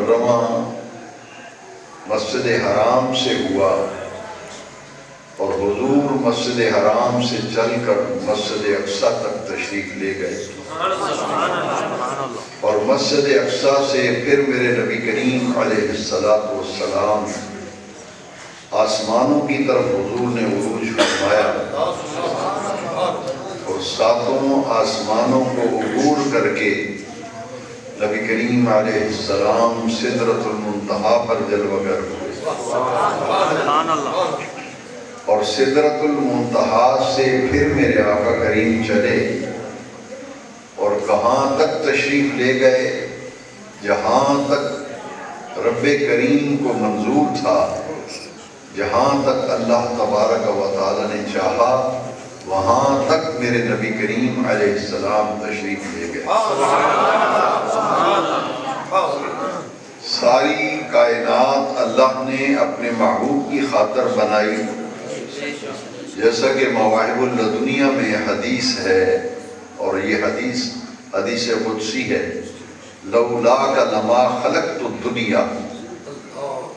مکرمہ مسجد حرام سے ہوا اور حضور مسجد حرام سے چل کر مسجد اقصی تک تشریف لے گئے، اور مسجد اقصی سے پھر میرے نبی کریم علیہ السلام آسمانوں کی طرف حضور نے عروج فرمایا، اور ساتوں آسمانوں کو عبور کر کے نبی کریم علیہ السلام سدرۃ المنتہا پر جلوگر ہوئے، اور سدرۃ المنتہا سے پھر میرے آقا کریم چلے اور کہاں تک تشریف لے گئے، جہاں تک رب کریم کو منظور تھا، جہاں تک اللہ تبارک و تعالی نے چاہا وہاں تک میرے نبی کریم علیہ السلام تشریف لے گئے۔ ساری کائنات اللہ نے اپنے محبوب کی خاطر بنائی، جیسا کہ مواہب اللدنیہ میں حدیث ہے، اور یہ حدیث قدسی ہے، لولاک لما خلقت الدنیا،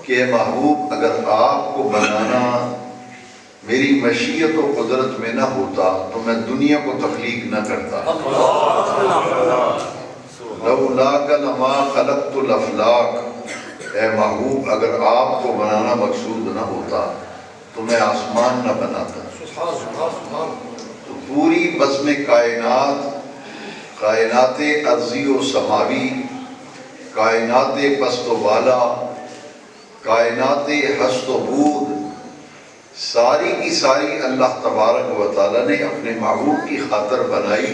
کہ محبوب اگر آپ کو بنانا میری مشیت و قدرت میں نہ ہوتا تو میں دنیا کو تخلیق نہ کرتا۔ لولاک لما خلقت الافلاک، اے محبوب اگر آپ کو بنانا مقصود نہ ہوتا تو میں آسمان نہ بناتا۔ تو پوری بزم کائنات ارضی و سماوی، کائنات پست و بالا، کائنات ہست و بود، ساری کی ساری اللہ تبارک و تعالی نے اپنے محبوب کی خاطر بنائی۔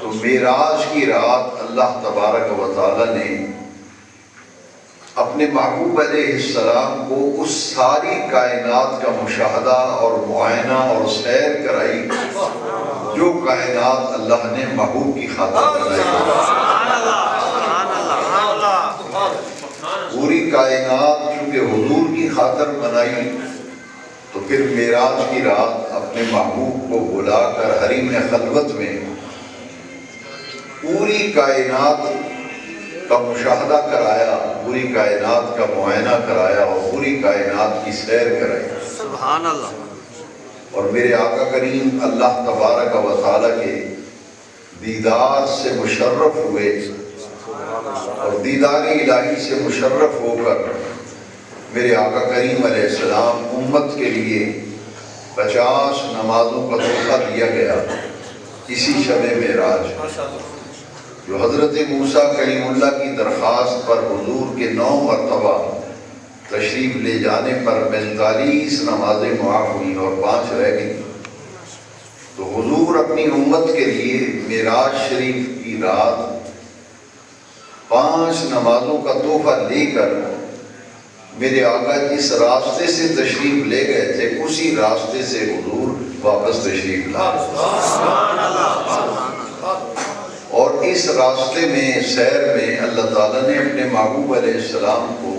تو معراج کی رات اللہ تبارک و تعالی نے اپنے محبوب علیہ السلام کو اس ساری کائنات کا مشاہدہ اور معائنہ اور سیر کرائی جو کائنات اللہ نے محبوب کی خاطر بنائی۔ پوری کائنات چونکہ حضور کی خاطر بنائی، تو پھر معراج کی رات اپنے محبوب کو بلا کر حریم خلوت میں پوری کائنات کا مشاہدہ کرایا، پوری کائنات کا معائنہ کرایا، اور پوری کائنات کی سیر کرائی۔ سبحان اللہ۔ اور میرے آقا کریم اللہ تبارک و تعالی کے دیدار سے مشرف ہوئے، اور دیدار الہی سے مشرف ہو کر میرے آقا کریم علیہ السلام امت کے لیے 50 نمازوں کا تحفہ دیا گیا اسی شب معراج، جو حضرت موسیٰ کلیم اللہ کی درخواست پر حضور کے 9 مرتبہ تشریف لے جانے پر 45 نمازیں معاف ہوئیں اور 5 رہ گئیں۔ تو حضور اپنی امت کے لیے معراج شریف کی رات 5 نمازوں کا تحفہ لے کر میرے آقا جس راستے سے تشریف لے گئے تھے اسی راستے سے حضور واپس تشریف لائے، اور اس راستے میں سیر میں اللہ تعالیٰ نے اپنے محبوب علیہ السلام کو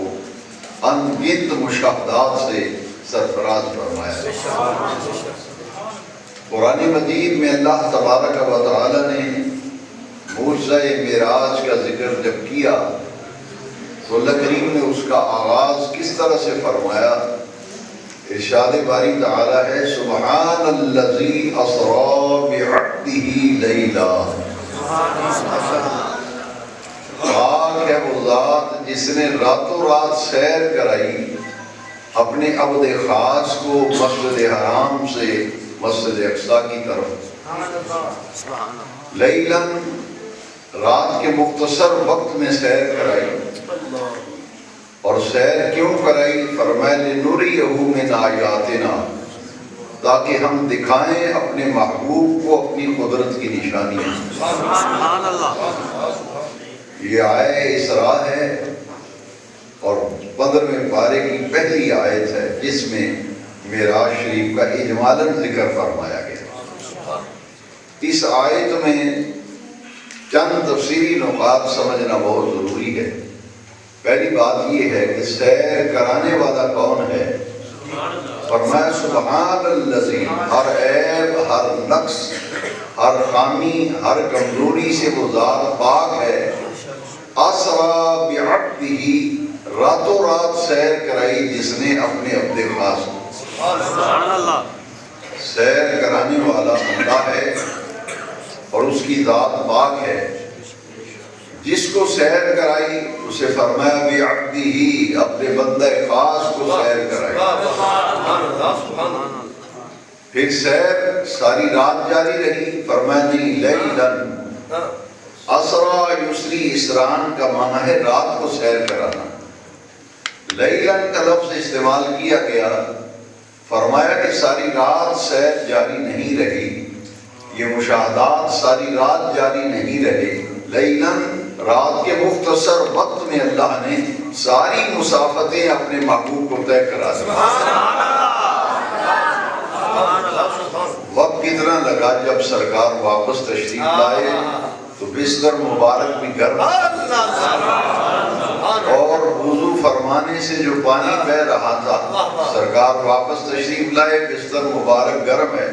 انگنت مشاہدات سے سرفراز فرمایا۔ قرآن مجید میں اللہ تبارک و تعالیٰ نے موعظہ معراج کا ذکر جب کیا تو اللہ کریم نے اس کا آغاز کس طرح سے فرمایا؟ ارشاد باری تعالیٰ ہے، سبحان الذی اسریٰ بعبدہ لیلا، پاک ہے وہ ذات جس نے راتوں رات سیر کرائی اپنے عبد خاص کو مسجد حرام سے مسجد اقصی کی طرف، لیلاً رات کے مختصر وقت میں سیر کرائی، اور سیر کیوں کرائی؟ فرمایا لِنُرِيَهُ مِنْ آیاتنا، تاکہ ہم دکھائیں اپنے محبوب کو اپنی قدرت کی نشانیاں۔ سبحان اللہ۔ یہ آیت اسراء ہے اور 15ویں پارے کی پہلی آیت ہے جس میں معراج شریف کا اجمالاً ذکر فرمایا گیا۔ اس آیت میں چند تفسیری نکات سمجھنا بہت ضروری ہے۔ پہلی بات یہ ہے کہ سیر کرانے والا کون ہے؟ فرمایا سبحان الذی، ہر عیب، ہر نقص، ہر خامی، ہر کمزوری سے وہ ذات پاک ہے اسرا بعبدہ، راتوں رات سیر کرائی جس نے اپنے عبد خاص کو۔ سبحان اللہ، سیر کرانے والا اللہ ہے اور اس کی ذات پاک ہے۔ جس کو سیر کرائی اسے فرمایا بعبدہ، اپنے بندہ خاص کو سیر کرائی۔ پھر سیر ساری رات جاری رہی، فرمایا نہیں لیلاً، اسرا یسری، اسران کا معنی ہے رات کو سیر کرانا۔ لیلاً کا لفظ استعمال کیا گیا، فرمایا کہ ساری رات سیر جاری نہیں رہی، یہ مشاہدات ساری رات جاری نہیں رہے۔ لیلاً، رات کے مختصر وقت میں اللہ نے ساری مسافتیں اپنے محبوب کو طے کرا دی۔ وقت کتنا لگا؟ جب سرکار واپس تشریف لائے تو بستر مبارک بھی گرم اور وضو فرمانے سے جو پانی بہ رہا تھا، سرکار واپس تشریف لائے، بستر مبارک گرم ہے،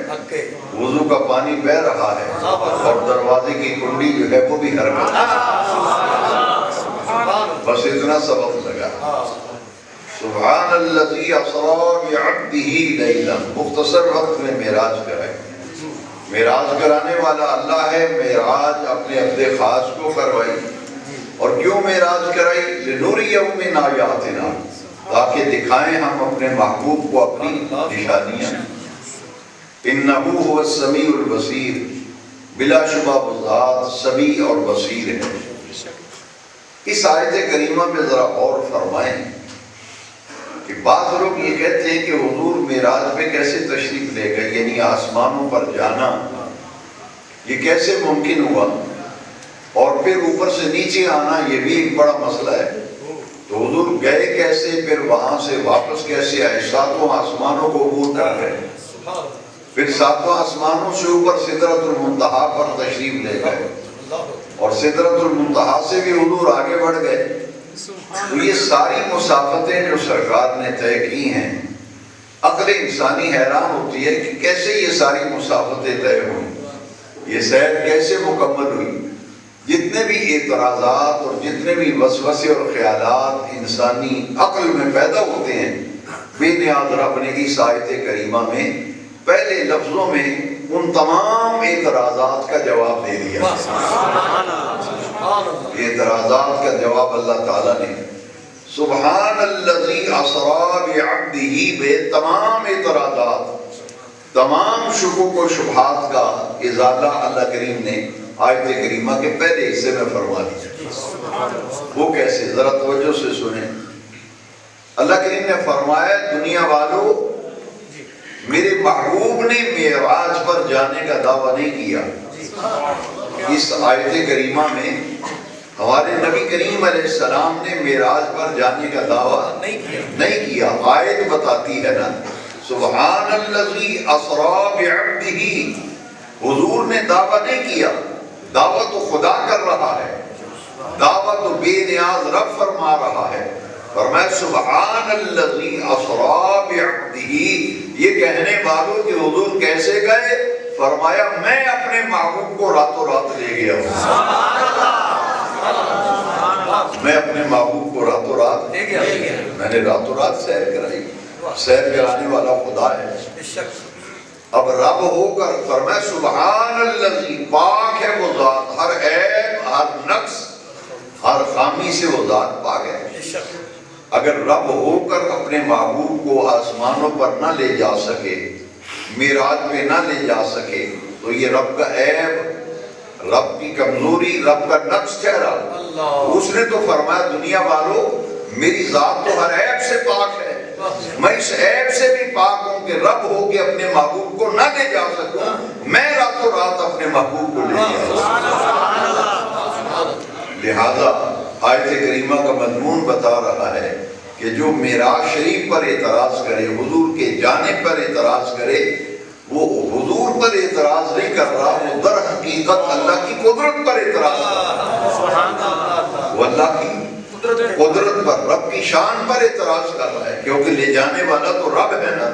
وضو کا پانی بہ رہا ہے اور دروازے کی کنڈی جو ہے وہ بھی حرکت ہے۔ بس اتنا سبق لگا۔ سبحان الذی اسری بعبدہ لیلا، مختصر وقت میں معراج کرائے۔ معراج کرانے والا اللہ ہے، معراج اپنے عبد خاص کو کروائی۔ اور کیوں معراج کرائی؟ لنریہ من آیاتنا، تاکہ دکھائیں ہم اپنے محبوب کو اپنی نشانیاں۔ انہ هو السمیع البصیر، بلا شبہ وہ ذات سمیع اور بصیر ہے۔ اس آیت کریمہ میں ذرا غور فرمائیں کہ بعض لوگ یہ کہتے ہیں کہ حضور معراج پہ کیسے تشریف لے گئے، یعنی آسمانوں پر جانا یہ کیسے ممکن ہوا، اور پھر اوپر سے نیچے آنا یہ بھی ایک بڑا مسئلہ ہے۔ تو حضور گئے کیسے، پھر وہاں سے واپس کیسے آئے؟ ساتوں آسمانوں کو عبور کر گئے، پھر ساتوں آسمانوں سے اوپر سدرۃ المنتہا پر تشریف لے گئے، اور سدرۃ المنتہا سے بھی حضور آگے بڑھ گئے۔ تو یہ ساری مسافتیں جو سرکار نے طے کی ہیں، عقل انسانی حیران ہوتی ہے کہ کیسے یہ ساری مسافتیں طے ہوئی، یہ سیر کیسے مکمل ہوئی۔ جتنے بھی اعتراضات اور جتنے بھی وسوسے اور خیالات انسانی عقل میں پیدا ہوتے ہیں، بے نیاز رب نے اس آیت کریمہ میں پہلے لفظوں میں ان تمام اعتراضات کا جواب دے دیا۔ اعتراضات کا جواب اللہ تعالیٰ نے سبحان الذی اسری بعبدہ بے تمام اعتراضات، تمام شکوک و شبہات کا ازالہ اللہ کریم نے آیت کریمہ کے پہلے حصے میں فرما دیا۔ وہ کیسے؟ ذرا توجہ سے سنیں۔ اللہ کریم نے فرمایا دنیا والوں، میرے محبوب نے معراج پر جانے کا دعویٰ نہیں کیا۔ اس آیت کریمہ میں ہمارے نبی کریم علیہ السلام نے معراج پر جانے کا دعویٰ نہیں کیا۔ آیت بتاتی ہے نا، سبحان الذی اسری بعبدہ، حضور نے دعویٰ نہیں کیا، دعویٰ تو خدا کر رہا ہے، دعویٰ تو بے نیاز رب فرما رہا ہے۔ فرمایا سبحان الذی اسری بعبدہ، یہ کہنے والوں کہ حضور کیسے گئے؟ فرمایا میں اپنے محبوب کو راتوں رات لے گیا ہوں۔ میں اپنے محبوب کو راتوں رات لے گیا، میں نے راتوں رات سیر کرائی۔ سیر کرانے والا خدا ہے۔ اب رب ہو کر فرمایا سبحان الذی، پاک ہے وہ ذات، ہر عیب، ہر نقص، ہر خامی سے وہ ذات پاک ہے۔ اگر رب ہو کر اپنے محبوب کو آسمانوں پر نہ لے جا سکے، معراج پہ نہ لے جا سکے، تو یہ رب کا عیب، رب کی کمزوری، رب کا نقص ٹھہرا۔ اس نے تو فرمایا دنیا والوں، میری ذات تو ہر عیب سے پاک ہے، میں اس عیب سے بھی پاک ہوں کہ رب ہو کے اپنے محبوب کو نہ لے جا سکوں، میں راتوں رات اپنے محبوب کو لے جا سکوں۔ لہذا آیت کریمہ کا مضمون بتا رہا ہے کہ جو معراج شریف پر اعتراض کرے، حضور کے جانے پر اعتراض کرے، وہ حضور پر اعتراض نہیں کر رہا، وہ در حقیقت اللہ کی قدرت پر اعتراض کر رہا ہے۔ وہ اللہ کی قدرت پر، رب کی شان پر اعتراض کر رہا ہے، کیونکہ لے جانے والا تو رب ہے نا۔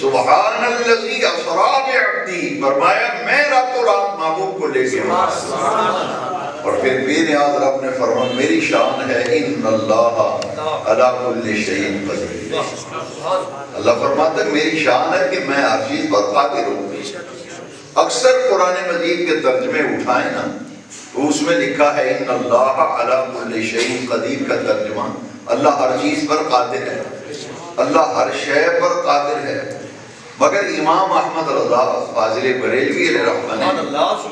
سبحان الذی اسری بعبدہ، فرمایا میں راتوں رات محبوب کو لے گیا۔ اور پھر بے نیاز رب نے فرمایا میری شان ہے ان اللہ علی کل شیء قدیر. اللہ فرماتا ہے میری شان ہے کہ میں ہر چیز پر قادر ہوں. اکثر قرآن مجید کے ترجمے اٹھائیں نا تو اس میں لکھا ہے ان اللہ علی کل شیء قدیر کا ترجمہ اللہ ہر چیز پر قادر ہے، اللہ ہر شے پر قادر ہے. مگر امام احمد رضا فاضل بریلوی علیہ رحمہ نے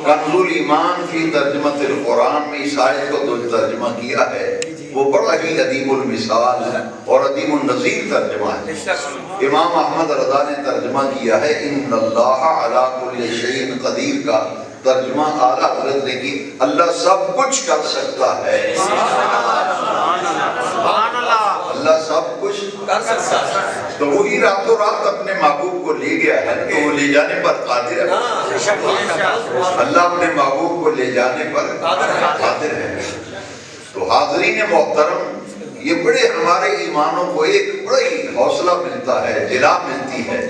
کنز الایمان فی ترجمۃ القرآن میں اس آیت کو جو ترجمہ کیا ہے وہ بڑا ہی عدیم المثال ہے اور عدیم النظیر ترجمہ ہے. امام احمد رضا نے ترجمہ کیا ہے ان اللہ علی کل شیء قدیر کا ترجمہ اعلیٰ حضرت نے کی اللہ سب کچھ کر سکتا ہے. اللہ سب کچھ کر سکتا ہے. تو وہی راتوں رات اپنے محبوب کو لے گیا ہے تو وہ لے جانے پر قادر ہے. اللہ اپنے محبوب کو لے جانے پر قادر ہے. تو حاضرین محترم یہ بڑے ہمارے ایمانوں کو ایک بڑا ہی حوصلہ ملتا ہے، جلا ملتی ہے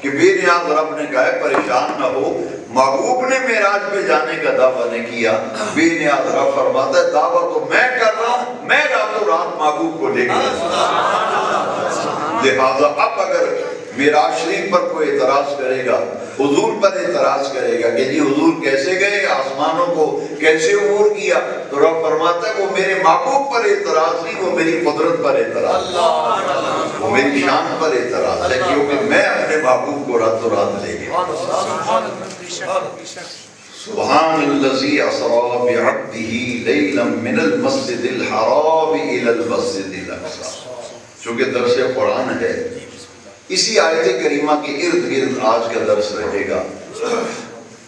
کہ بے نیاز رب نے کہا ہے پریشان نہ ہو. محبوب نے معراج پہ جانے کا دعویٰ نے کیا، بے نیاز رب فرماتا ہے دعویٰ تو میں کر رہا ہوں، میں راتوں رات محبوب کو لے گیا. لہذا اب اگر معراج شریف پر کوئی اعتراض کرے گا، حضور پر اعتراض کرے گا کہ جی حضور کیسے گئے، آسمانوں کو کیسے عبور کیا، تو رب فرماتا ہے وہ میرے محبوب پر اعتراض نہیں، وہ میری قدرت پر اعتراض، وہ میری شان پر اعتراض ہے کیونکہ میں اپنے محبوب کو راتوں رات لے گیا. سبحان الذی اسری بعبدہ لیلا من المسجد الحرام الی المسجد الاقصی. چونکہ درس قرآن ہے اسی آیت کریمہ کے ارد گرد آج کا درس رہے گا.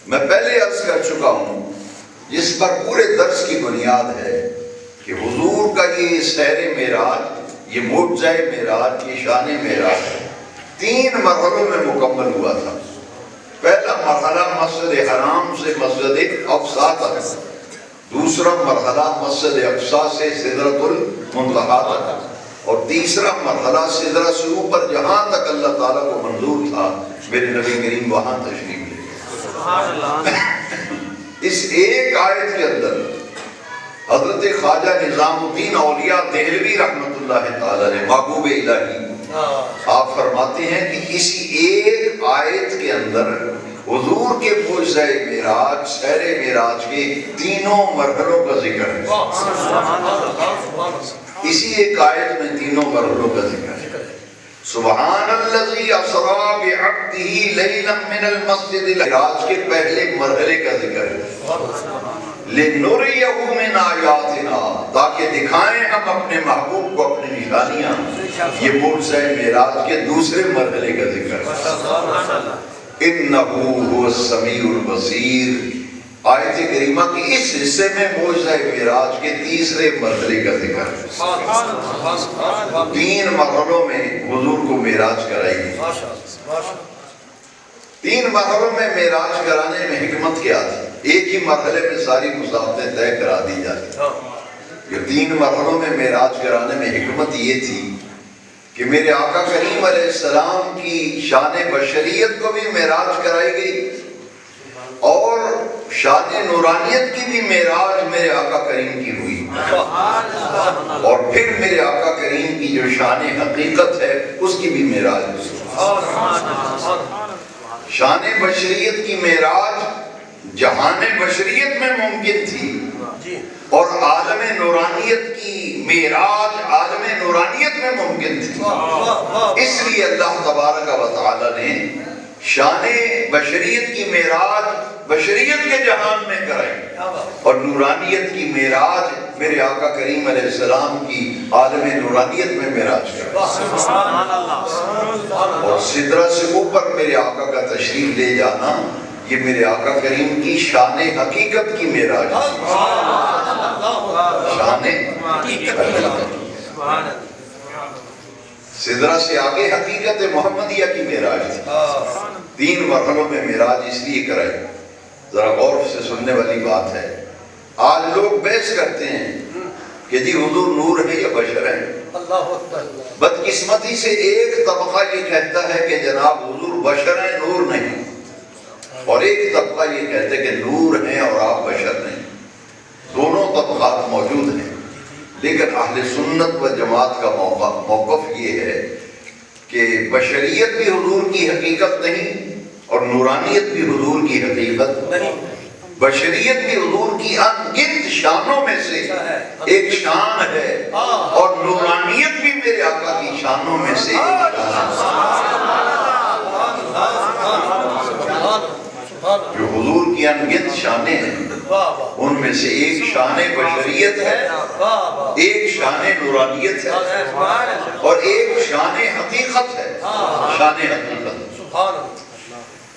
میں پہلے عرض کر چکا ہوں جس پر پورے درس کی بنیاد ہے کہ حضور کا یہ سیر معراج، یہ معجزہ معراج، یہ شان معراج 3 مرحلوں میں مکمل ہوا تھا. پہلا مرحلہ مسجد حرام سے مسجد اقصی تک، دوسرا مرحلہ مسجد اقصی سے سدرۃ المنتہا تک، اور تیسرا مرحلہ سدرہ سے اوپر جہاں تک اللہ تعالیٰ کو منظور تھا میرے نبی کریم وہاں تشریف لے گئے. اس ایک آیت کے اندر حضرت خواجہ نظام الدین اولیاء دہلوی رحمۃ اللہ تعالیٰ نے محبوب الہی آپ فرماتے ہیں کہ اسی ایک آیت کے اندر حضور کے معجزہ معراج، سیر معراج کے تینوں مرحلوں کا ذکر ہے. اسی ایک آیت میں تینوں مرحلوں کا ذکر ہے. سبحان الذی اسری بعبدہ لیلا من المسجد الحرام کے پہلے مرحلے کا ذکر ہے. لنریہ من آیاتنا، تاکہ دکھائیں ہم اپنے محبوب کو اپنی نشانیاں. یہ معجزہ معراج کے دوسرے مرحلے کا ذکر ہے. انہ هو السمیع البصیر. آیت کریمہ کی اس حصے میں معجزہ معراج کے تیسرے مرحلے کا ذکر ہے. 3 مرحلوں میں حضور کو معراج کرائی گئی. 3 مرحلوں میں معراج کرانے میں حکمت کیا تھی؟ ایک ہی مرحلے میں ساری مسافتیں طے کرا دی جاتی. یہ 3 مرحلوں میں معراج کرانے میں حکمت یہ تھی کہ میرے آقا کریم علیہ السلام کی شان بشریت کو بھی معراج کرائی گئی اور شان نورانیت کی بھی معراج میرے آقا کریم کی ہوئی، اور پھر میرے آقا کریم کی جو شان حقیقت ہے اس کی بھی معراج ہوئی. شان بشریت کی معراج جہان بشریت میں ممکن تھی اور عالم نورانیت کی معراج عالم نورانیت میں ممکن تھی. اس لیے اللہ تبارک و تعالی نے شان بشریت کی معراج بشریت کے جہان میں کرائی اور نورانیت کی معراج میرے آقا کریم علیہ السلام کی عالم نورانیت میں معراج کرائی. اور سدرہ سے اوپر میرے آقا کا تشریف لے جانا یہ میرے آقا کریم کی شان حقیقت کی معراج ہے. شان حقیقت. سدرہ سے آگے حقیقت محمدیہ کی معراج تھی. 3 مرحلوں میں معراج اس لیے کرائی. ذرا غور سے سننے والی بات ہے. آج لوگ بحث کرتے ہیں کہ جی حضور نور ہے یا بشر ہے. بدقسمتی سے ایک طبقہ یہ کہتا ہے کہ جناب حضور بشر ہیں نور نہیں، اور ایک طبقہ یہ کہتا ہے کہ نور ہیں اور آپ بشر نہیں. دونوں طبقات موجود ہیں، لیکن اہل سنت و جماعت کا موقف یہ ہے کہ بشریت بھی حضور کی حقیقت نہیں اور نورانیت بھی حضور کی حقیقت نہیں۔ بشریت بھی حضور کی انگنت شانوں میں سے ایک شان ہے اور نورانیت بھی میرے آقا کی شانوں میں سے ایک شان ہے۔ جو حضور کی انگنت شانیں ہیں ان میں سے ایک شان بشریت ہے، ایک شان نورانیت ہے اور ایک شان حقیقت ہے، شان حقیقت۔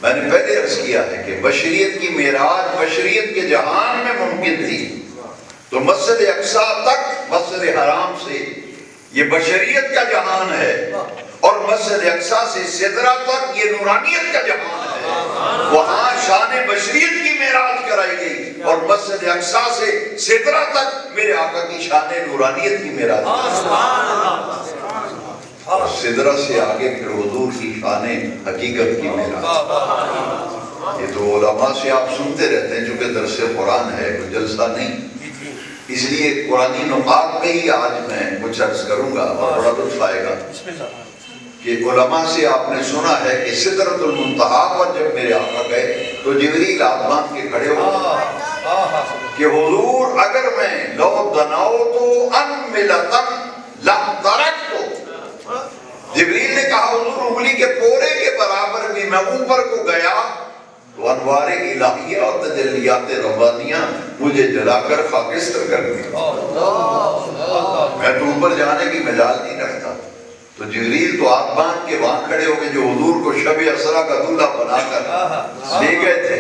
میں نے پہلے عرض کیا ہے کہ بشریت کی معراج بشریت کے جہان میں ممکن تھی، تو مسجد اقصی تک مسجد حرام سے یہ بشریت کا جہان ہے اور مسجد اقصی سے سدرہ تک یہ نورانیت کا جہان ہے۔ وہاں شان بشریت کی معراج کرائی گئی اور مسجد اقصی سے سدرہ تک میرے آقا کی شان نورانیت کی معراج اور سدرہ سے آگے پھر حضور کی شان حقیقت کی معراج۔ یہ تو علماء سے آپ سنتے رہتے ہیں، چونکہ درس قرآن ہے، کوئی جلسہ نہیں، اس لیے قرآنی نقاط میں ہی آج میں کچھ عرض کروں گا اور بڑا لطف آئے گا کہ علماء سے آپ نے سنا ہے کہ سدرۃ المنتہا پر جب میرے آقا گئے تو جبریل ہاتھ باندھ کے کھڑے ہو کہ حضور اگر میں لو دنوت ان ملتن لترکت، جبریل نے کہا حضور انگلی کے پورے کے برابر بھی میں اوپر کو گیا تو انوار الہیہ اور تجلیات ربانیہ مجھے جلا کر خاکستر کر دیا، میں تو اوپر جانے کی مجال نہیں رکھتا۔ تو جبریل تو ہاتھ باندھ کے وہاں کھڑے ہو گئے جو حضور کو شب اسرا کا دولہا بنا کر لے گئے تھے۔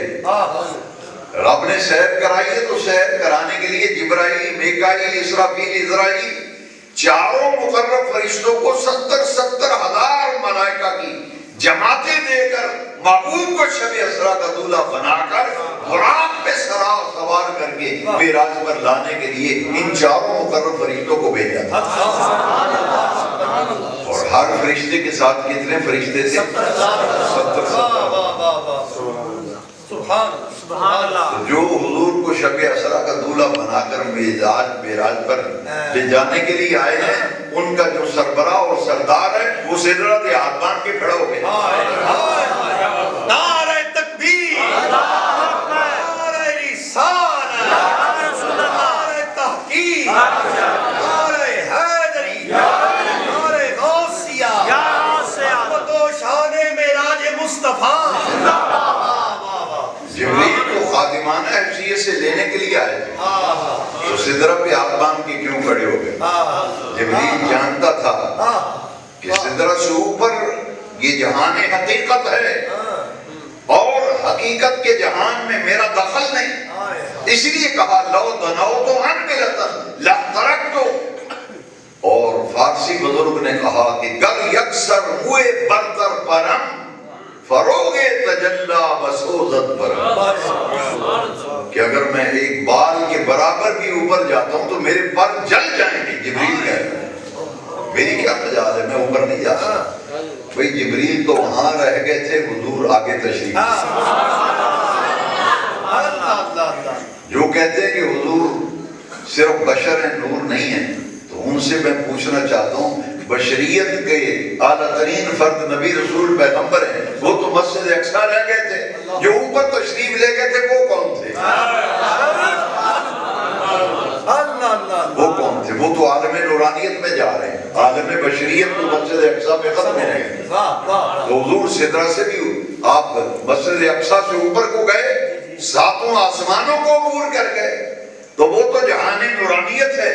رب نے سیر کرائی ہے تو سیر کرانے کے لیے جبرائیل، میکائیل، اسرافیل، عزرائیل چاروں مقرب فرشتوں کو 70 ہزار ملائکہ کی جماعتیں دے کر محبوب کو شب اسرا کا دولہا بنا کر براق پہ سوار کر کے معراج پر لانے کے لیے ان چاروں مقرب فرشتوں کو بھیجا تھا۔ اور ہر فرشتے کے ساتھ کتنے فرشتے تھے؟ 70۔ جو حضور کو شب اسرا کا دولہا بنا کر معراج پر لے جانے کے لیے آئے ہیں، ان کا جو سربراہ اور سردار ہے وہ سدرہ کے ہاتھ باندھ کے کھڑا ہو گئے۔ نعرہ تکبیر، نعرہ رسالت، نعرہ تحقیق، نعرہ حیدری، نعرہ غوثیہ، محبت و شان معراج مصطفیٰ۔ جبریل کو خادمانہ حیثیت سے لینے کے لیے آئے تھے تو سدرہ پہ ہاتھ باندھ کے کیوں کھڑے ہو گئے؟ جبریل جانتا تھا کہ سدرہ سے اوپر یہ جہان حقیقت ہے اور حقیقت کے جہان میں میرا دخل نہیں، اس لیے کہا لو دنوت ان ملتن لترکت۔ اور فارسی بزرگ نے کہا کہ گر یکسر ہوئے برتر پرم فروغ تجلا بسوزت پرم، کہ اگر میں ایک بال کے برابر بھی اوپر جاتا ہوں تو میرے پر جل جائیں گے۔ جبریل کہہ رہے ہیں میری کیا مجال ہے، میں اوپر نہیں جاتا۔ بھئی جبریل تو وہاں رہ گئے تھے، حضور آگے تشریف۔ جو کہتے ہیں کہ حضور صرف بشر ہیں، نور نہیں ہے، تو ان سے میں پوچھنا چاہتا ہوں بشریت کے اعلیٰ ترین فرد نبی رسول پیغمبر ہیں، وہ تو مسجد اقصی رہ گئے تھے، جو اوپر تشریف لے گئے تھے وہ کون تھے؟ وہ کون تھے؟ وہ تو عالم نورانیت میں جا رہے ہیں، عالم بشریت تو مسجد اقصی میں ختم ہو گئے۔ تو حضور سدرہ سے بھی آپ مسجد اقصی سے اوپر کو گئے، ساتوں آسمانوں کو عبور کر گئے، تو وہ تو جہان نورانیت ہے۔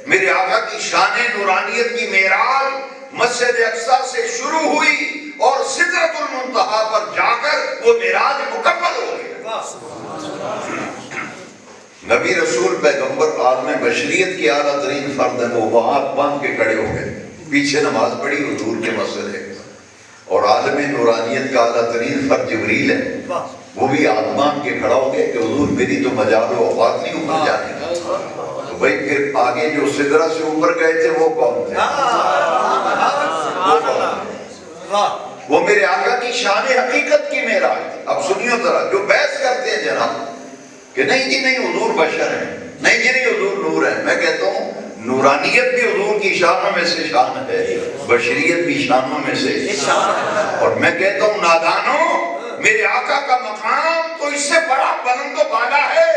میرے آقا کی شان نورانیت کی معراج مسجد اقصی سے شروع ہوئی اور سدرۃ المنتہا پر جا کر وہ معراج مکمل ہو گئی۔ نبی رسول پیغمبر عالم بشریت کی اعلیٰ ترین فرد ہیں، وہ ہاتھ باندھ کے کھڑے ہو گئے، پیچھے نماز پڑھی حضور کے مسجد ہے، اور عالم نورانیت کا اعلیٰ ترین فرد جبریل ہے، وہ بھی ہاتھ باندھ کے کھڑا ہو گئے کہ حضور میری تو مجال و اوقات نہیں اوپر جانے کا۔ تو بھائی پھر آگے جو سدرہ سے اوپر گئے تھے وہ کون تھے؟ وہ میرے آقا کی شان حقیقت کی معراج تھی۔ اب سنیو ذرا، جو بحث کرتے ہیں جناب کہ نہیں جی نہیں حضور بشر ہیں، نہیں جی نہیں حضور نور ہیں. میں کہتا ہوں نورانیت بھی حضور کی شانوں میں سے شان ہے, بشریت بھی شانوں میں سے شان ہے. اور میں کہتا ہوں نادانوں, میرے آقا کا مقام تو اس سے بڑا بلند و بالا ہے,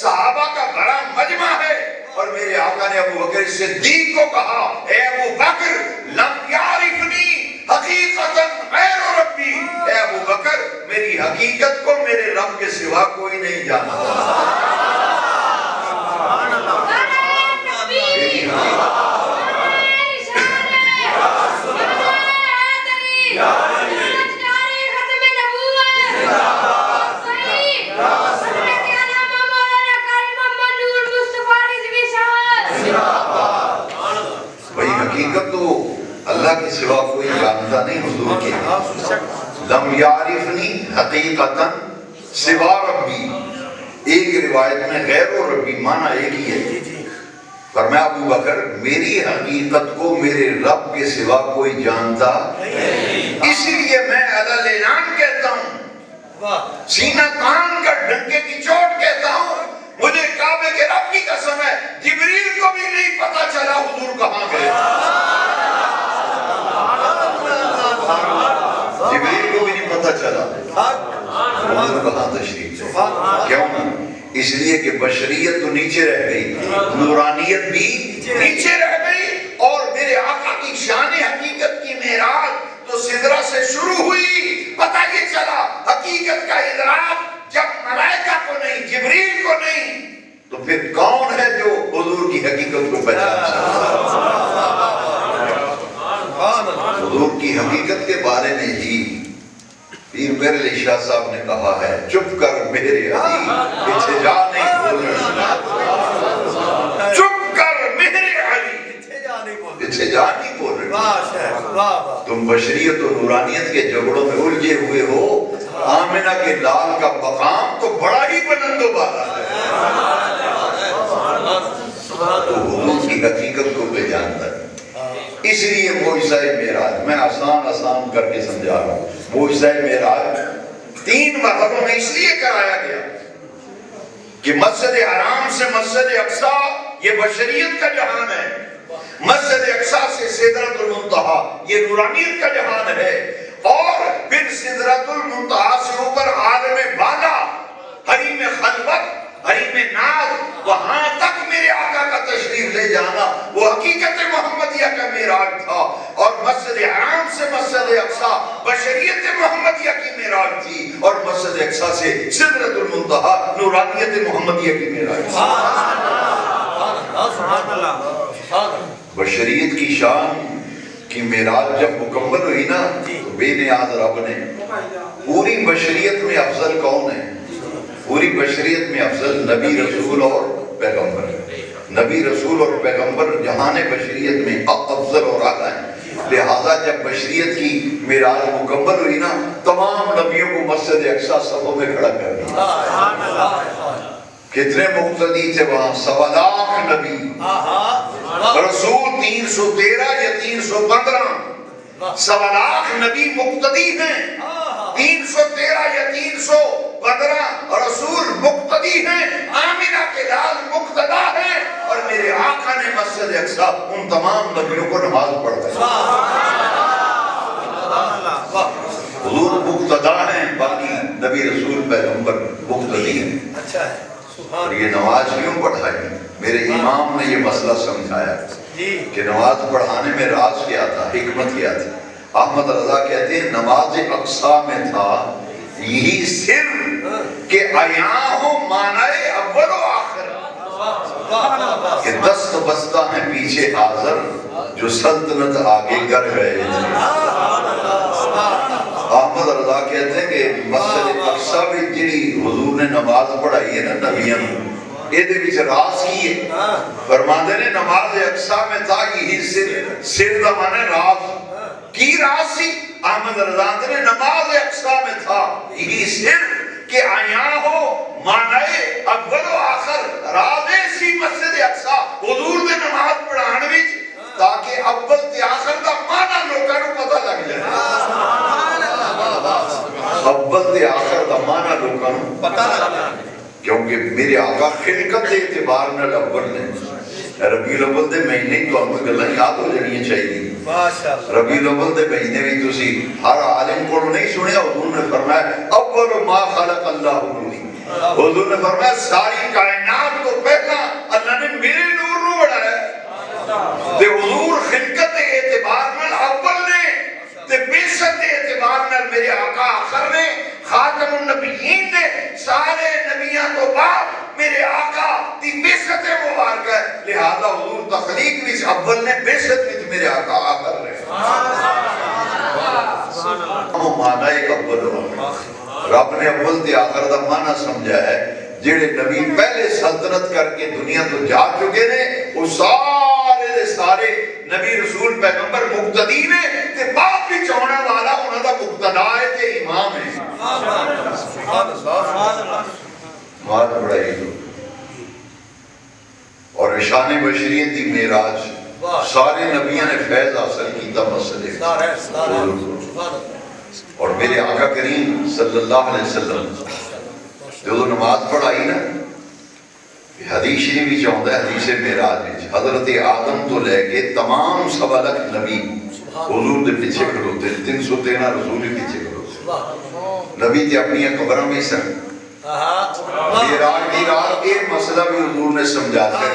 صحابہ کا بڑا مجمع ہے. اور میرے آقا نے ابو بکر صدیق کو کہا, اے ابو بکر لم یعرفنی حقیقتا غیر ربی, اے ابو بکر میری حقیقت کو میرے رب کے سوا کوئی نہیں جانتا. حقیقت تو اللہ کے سوا کوئی جانتا نہیں حضور کی. لم یعرفنی حقیقتا سوا ربی, ایک روایت میں غیر و ربی معنی ایک ہی ہے. فرمایا ابو بکر میری حقیقت کو میرے رب کے سوا کوئی جانتا نہیں, اس لیے میں عدل اعلان کہتا ہوں, سینہ تان کر ڈنکے کی چوٹ کہتا ہوں, مجھے کعبے کے رب کی قسم ہے جبریل کو بھی نہیں پتا چلا حضور کہاں گئے. جبریل کو بھی نہیں پتا چلا حضور کہاں تشریف. کیوں؟ اس لیے کہ بشریت تو نیچے رہ گئی, نورانیت بھی نیچے رہ گئی. اور میرے آقا کی شان حقیقت کی معراج تو سدرہ سے شروع ہوئی. پتہ یہ چلا حقیقت کا ادراک جب ملائکہ کو نہیں, جبریل کو نہیں, تو پھر کون ہے جو حضور کی حقیقت کو پہچان سکتا؟ حضور کی حقیقت کے بارے میں ہی پیر میرے علی شاہ صاحب نے کہا ہے, چپ کر میرے علی پیچھے جا نہیں بولنا, چپ کر میرے علی پیچھے جا نہیں بولنا. تم بشریت و نورانیت کے جھگڑوں میں الجھے ہوئے ہو, آمنہ کے لال کا مقام تو بڑا ہی بلند و بالا ہے, تو حضور کی حقیقت کو بھی جانتا ہے. اس لیے معجزہ معراج میں آسان کر کے سمجھا رہا ہوں. معجزہ معراج 3 مرحلوں میں اس لیے کرایا گیا کہ مسجد حرام سے مسجد اقصی یہ بشریت کا جہان ہے, مسجد اقصی سے سدرۃ المنتہی یہ نورانیت کا جہان ہے, اور پھر سدرۃ المنتہی سے اوپر عالم بالا حریم خلوت حریم ناز, وہاں تک میرے آقا کا تشریف لے جانا وہ حقیقت محمدیہ کا معراج تھا. اور مسجد حرام سے مسجد اقصی بشریت محمدیہ کی معراج تھی, اور مسجد اقصی سے سدرۃ المنتہی نورانیت محمدیہ کی معراج تھی. بشریت کی شان کی معراج جب مکمل ہوئی نا, تو بے نیاز رب نے پوری بشریت میں افضل کون ہے؟ پوری بشریت میں افضل نبی رسول اور پیغمبر. نبی رسول اور پیغمبر جہان بشریت میں افضل اور اعلیٰ ہیں. لہذا جب بشریت کی معراج مکمل ہوئی نا, تمام نبیوں کو مسجد اقصی صفوں میں کھڑا کر دیا. کتنے مقتدی تھے وہاں؟ 1.25 لاکھ نبی, رسول 313 یا 315, 1.25 لاکھ نبی مقتدی ہیں, 313 یا 315 رسول مقتدی ہیں, آمنہ کے لال مقتدا ہیں, اور میرے آقا نے مسجد اقصی ان تمام نبیوں کو نماز پڑھائی. حضور مقتدا ہیں, باقی نبی رسول پیغمبر مقتدی ہیں. اور یہ نماز کیوں پڑھائی؟ میرے امام نے یہ مسئلہ سمجھایا کہ نماز پڑھانے میں راز کیا تھا, حکمت کیا تھی. احمد رضا کہتے ہیں نماز اقصی میں تھا یہی سر کہ عیاں ہو معنی اول و آخر, کہ دست بستہ ہیں پیچھے حاضر جو سلطنت آگے کر گئے. احمد رضا کہتے ہیں کہ مسجد اقصی میں جڑی حضور نے نماز پڑھائی ہے نا نبیوں یہ دے وچ راز کی ہے. فرماندے نے نماز اقصی میں تھا یہی سر دا معنی راز کی راز سی. احمد رضا نے نماز اقصی میں تھا یہی سر کہ آیاں ہو معنی اول و آخر, راز سی مسجد اقصی حضور نے نماز پڑھان وچ تاکہ اول تے آخر دا معنی لوکاں نوں پتہ لگ جائے. اول تے آخر دا معنی لوکاں نوں پتہ لگ جائے, کیونکہ میرے آقا خلقت کے اعتبار نال اول نے, ربیع الاول دے مہینے ہی تمہیں گلاں یاد ہو جانیاں چاہیے. ماشاءاللہ. ربیع الاول دے مہینے بھی تسی ہر عالم کو نہیں سنیا. حضور نے فرمایا اول ما خلق اللہ نوری. حضور نے فرمایا ساری کائنات کو پہلا اللہ نے میرے نور نو بڑھایا. تے حضور خلقت اعتبار نال اول نے تے بیست اعتبار نال میرے آقا آخر نے خاتم النبیین نے سارے نبیوں کو بعد میرے آقا دی بیست مبارک ہے. لہذا حضور تخلیق بھی اول نے بیست بھی میرے آقا آخر رہے. وہ معنی ایک اول ہوا. رب نے اول تے آخر دا معنی سمجھا ہے. جڑے نبی پہلے سلطنت کر کے دنیا تو جا چکے نے وہ سارے دے سارے نبی رسول پیغمبر مقتدی نے تے بعد بھی چونا والا انہاں دا مقتدا ہے تے امام ہے. بات بڑھائی دو. اور شان بشریت دی معراج سارے نبیوں نے فیض حاصل کیتا مسئلے. اور میرے آقا کریم صلی اللہ علیہ وسلم جو نماز پڑھائی نا حدیث شریف بھی چاہتا ہے. حدیث معراج حضرت آدم تو لے کے تمام سوا لاکھ نبی حضور دے پیچھے کھڑوتے. 313 رسول پیچھے کھڑوتے. نبی تے اپنی قبراں میں سن. معراج دی رات یہ مسئلہ بھی حضور نے سمجھا دیا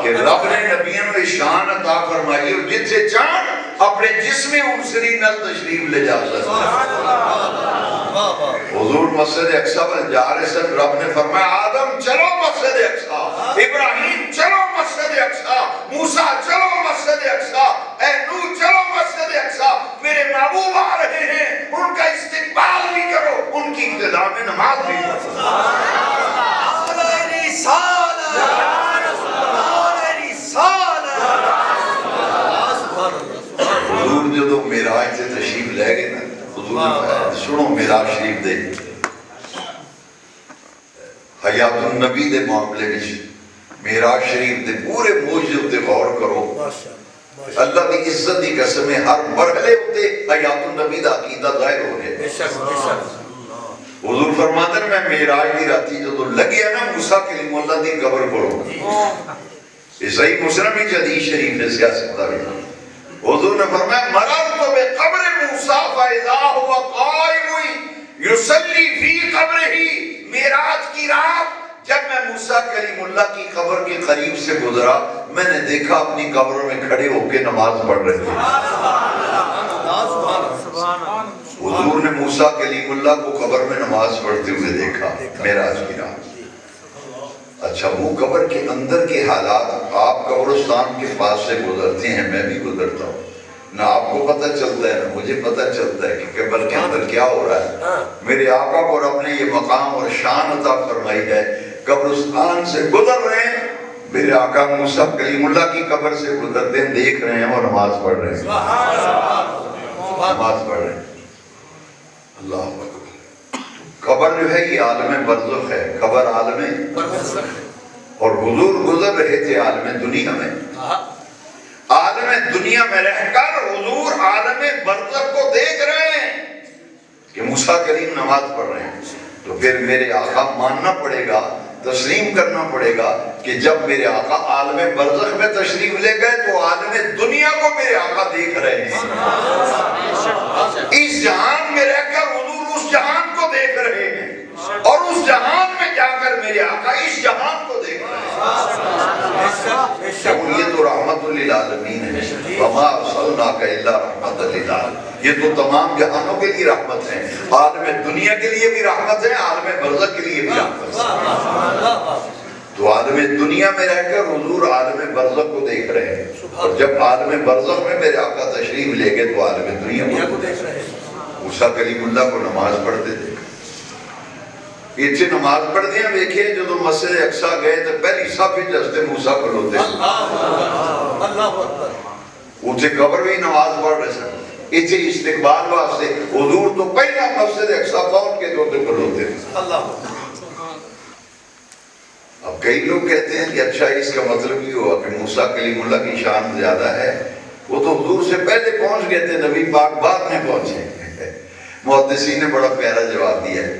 کہ رب نے نبیوں کو شان عطا فرمائی اور جتنے چاند اپنے جسم انصری نل تشریف لے جا سکتے. حضور مسجد اقصی پر جا رہے سن. رب نے فرمایا آدم چلو مسجد اقصی, ابراہیم چلو مسجد اقصی, موسیٰ چلو مسجد اقصی, اے نوح چلو مسجد اقصی. میرے محبوب آ رہے ہیں, ان کا استقبال بھی کرو, ان کی ابتدا میں نماز بھی کرو. حضور جو معراج سے تشریف لے گئے نا, حضور نے سنو معراج شریف دے حیات النبی دے معاملے وچ معراج شریف دے پورے موجب تے غور کرو. اللہ دی عزت دی قسم ہے ہر مرحلے تے حیات النبی دا عقیدہ ظاہر ہو رہا ہے. حضور فرماتے ہیں میں معراج دی راتی جو لگیا نا موسیٰ کلیم اللہ دی قبر پڑھو. یہ صحیح مسلم ہی حدیث شریف ہے سیاست دا بھی. حضور نے فرمایا مررت بقبر موسیٰ فاذا ہوا قائم یصلی فی قبرہ. معراج کی رات جب میں موسیٰ کلیم اللہ کی قبر کے قریب سے گزرا میں نے دیکھا اپنی قبروں میں کھڑے ہو کے نماز پڑھ رہے تھے. حضور نے موسیٰ کلیم اللہ کو قبر میں نماز پڑھتے ہوئے دیکھا معراج کی رات. اچھا وہ قبر کے اندر کے حالات آپ قبرستان کے پاس سے گزرتے ہیں, میں بھی گزرتا ہوں, نہ آپ کو پتہ چلتا ہے نہ مجھے پتہ چلتا ہے کہ قبر کے اندر کیا ہو رہا ہے. میرے آقا کو رب نے یہ مقام اور شان عطا فرمائی ہے. قبرستان سے گزر رہے ہیں, میرے آقا موسیٰ کلیم اللہ کی قبر سے گزرتے ہیں, دیکھ رہے ہیں اور نماز پڑھ رہے ہیں. نماز پڑھ رہے ہیں. اللہ اکبر. قبر جو ہے یہ عالم برزخ ہے. قبر عالم اور حضور گزر رہے تھے عالم دنیا میں. عالم دنیا میں رہ کر حضور عالم برزخ کو دیکھ رہے ہیں کہ موسیٰ کریم نماز پڑھ رہے ہیں. تو پھر میرے آقا ماننا پڑے گا, تسلیم کرنا پڑے گا کہ جب میرے آقا عالم برزخ میں تشریف لے گئے تو عالم دنیا کو میرے آقا دیکھ رہے ہیں. اس جہان میں رہ کر حضور اس جہان کو دیکھ رہے ہیں اور اس جہان میں جا کر میرے آقا اس جہان کو دیکھ رہے ہیں. یہ تو رحمت للعالمین ہے. وما ارسلناک الا رحمت للعالمین. یہ تو تمام جہانوں کے لیے رحمت ہے. عالم دنیا کے لیے بھی رحمت ہے, عالم برزخ کے لیے بھی رحمت ہے. تو عالم دنیا میں رہ کر حضور عالم برزخ کو دیکھ رہے ہیں, اور جب عالم برزخ میں میرے آقا تشریف لے گئے تو عالم دنیا کو دیکھ رہے ہیں. موسیٰ کلیم اللہ کو نماز پڑھتے تھے. پیچھے نماز پڑھ دیا دیکھئے جو مسجد اقصی گئے تو پہلی صافی جستے موسیٰ کو لوتے اٹھے قبر بھی نماز پڑھ رہے سن. اتھے استقبال واسطے حضور تو پہلا مسجد اقصی پہنچ کے دوتے کو لوتے. اب کئی لوگ کہتے ہیں کہ اچھا اس کا مطلب یہ ہوا کہ موسیٰ کلیم اللہ کی شان زیادہ ہے, وہ تو حضور سے پہلے پہنچ گئے تھے, نبی پاک بعد میں پہنچے. محدثین نے بڑا پیارا جواب دیا ہے.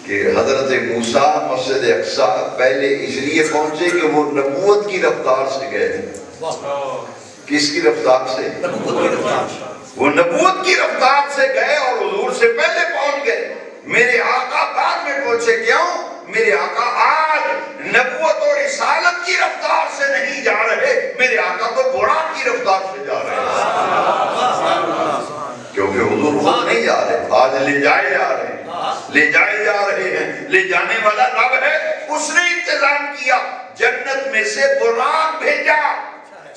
کہ حضرت موسیٰ مسجد اقصی پہلے اس لیے پہنچے کہ وہ نبوت کی رفتار سے گئے تھے۔ کس کی رفتار سے؟ وہ نبوت کی رفتار سے گئے اور حضور سے پہلے پہنچ گئے۔ میرے آقا بعد میں پہنچے، کیوں؟ میرے آقا آج نبوت اور رسالت کی رفتار سے نہیں جا رہے، میرے آقا تو براق کی رفتار سے جا رہے ہیں، کیونکہ حضور خود نہیں جا رہے، آج لے جائے جا رہے ہیں، لے جائے جا رہے ہیں۔ لے جانے والا رب ہے، اس نے انتظام کیا، جنت میں سے براق بھیجا،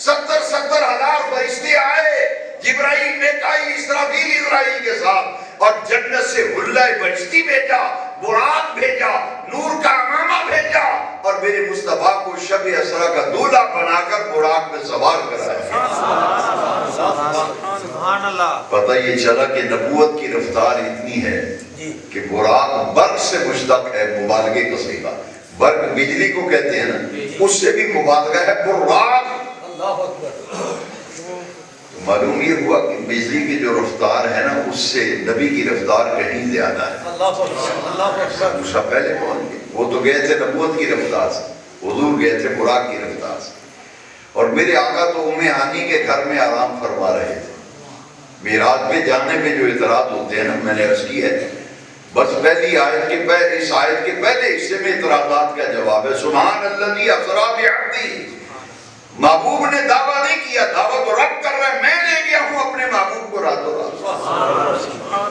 70 ہزار فرشتے آئے، جبرائیل میکائیل اسرافیل اسرائیل کے ساتھ، اور جنت سے حلہ بہشتی بھیجا، براق بھیجا، نور کا امامہ بھیجا، اور میرے مصطفیٰ کو شب اسرا کا دولہا بنا کر براق میں سوار کرایا۔ سبحان اللہ۔ پتہ یہ چلا کہ نبوت کی رفتار اتنی ہے کہ براق برق سے مشتق ہے، مبالغے کا صیغہ، برق بجلی کو کہتے ہیں نا، اس سے بھی مبالغہ ہے براق۔ معلوم یہ ہوا کہ بجلی کی جو رفتار ہے نا، اس سے نبی کی رفتار کہیں زیادہ ہے۔ موسیٰ پہلے پہنچ گئے، وہ تو گئے تھے نبوت کی رفتار سے، حضور گئے تھے براق کی رفتار سے۔ اور میرے آقا تو ام ہانی کے گھر میں آرام فرما رہے تھے۔ معراج پہ جانے پہ جو اعتراض ہوتے ہیں نا، میں نے عرض کی ہے، بس پہلی آیت کے پہلے، اس آیت کے پہلے حصے میں اعتراضات کا جواب ہے۔ سبحان الذی اسریٰ بعبدہ، محبوب نے دعویٰ نہیں کیا، دعویٰ تو رب کر رہا ہے، میں لے گیا ہوں اپنے محبوب کو راتوں رات۔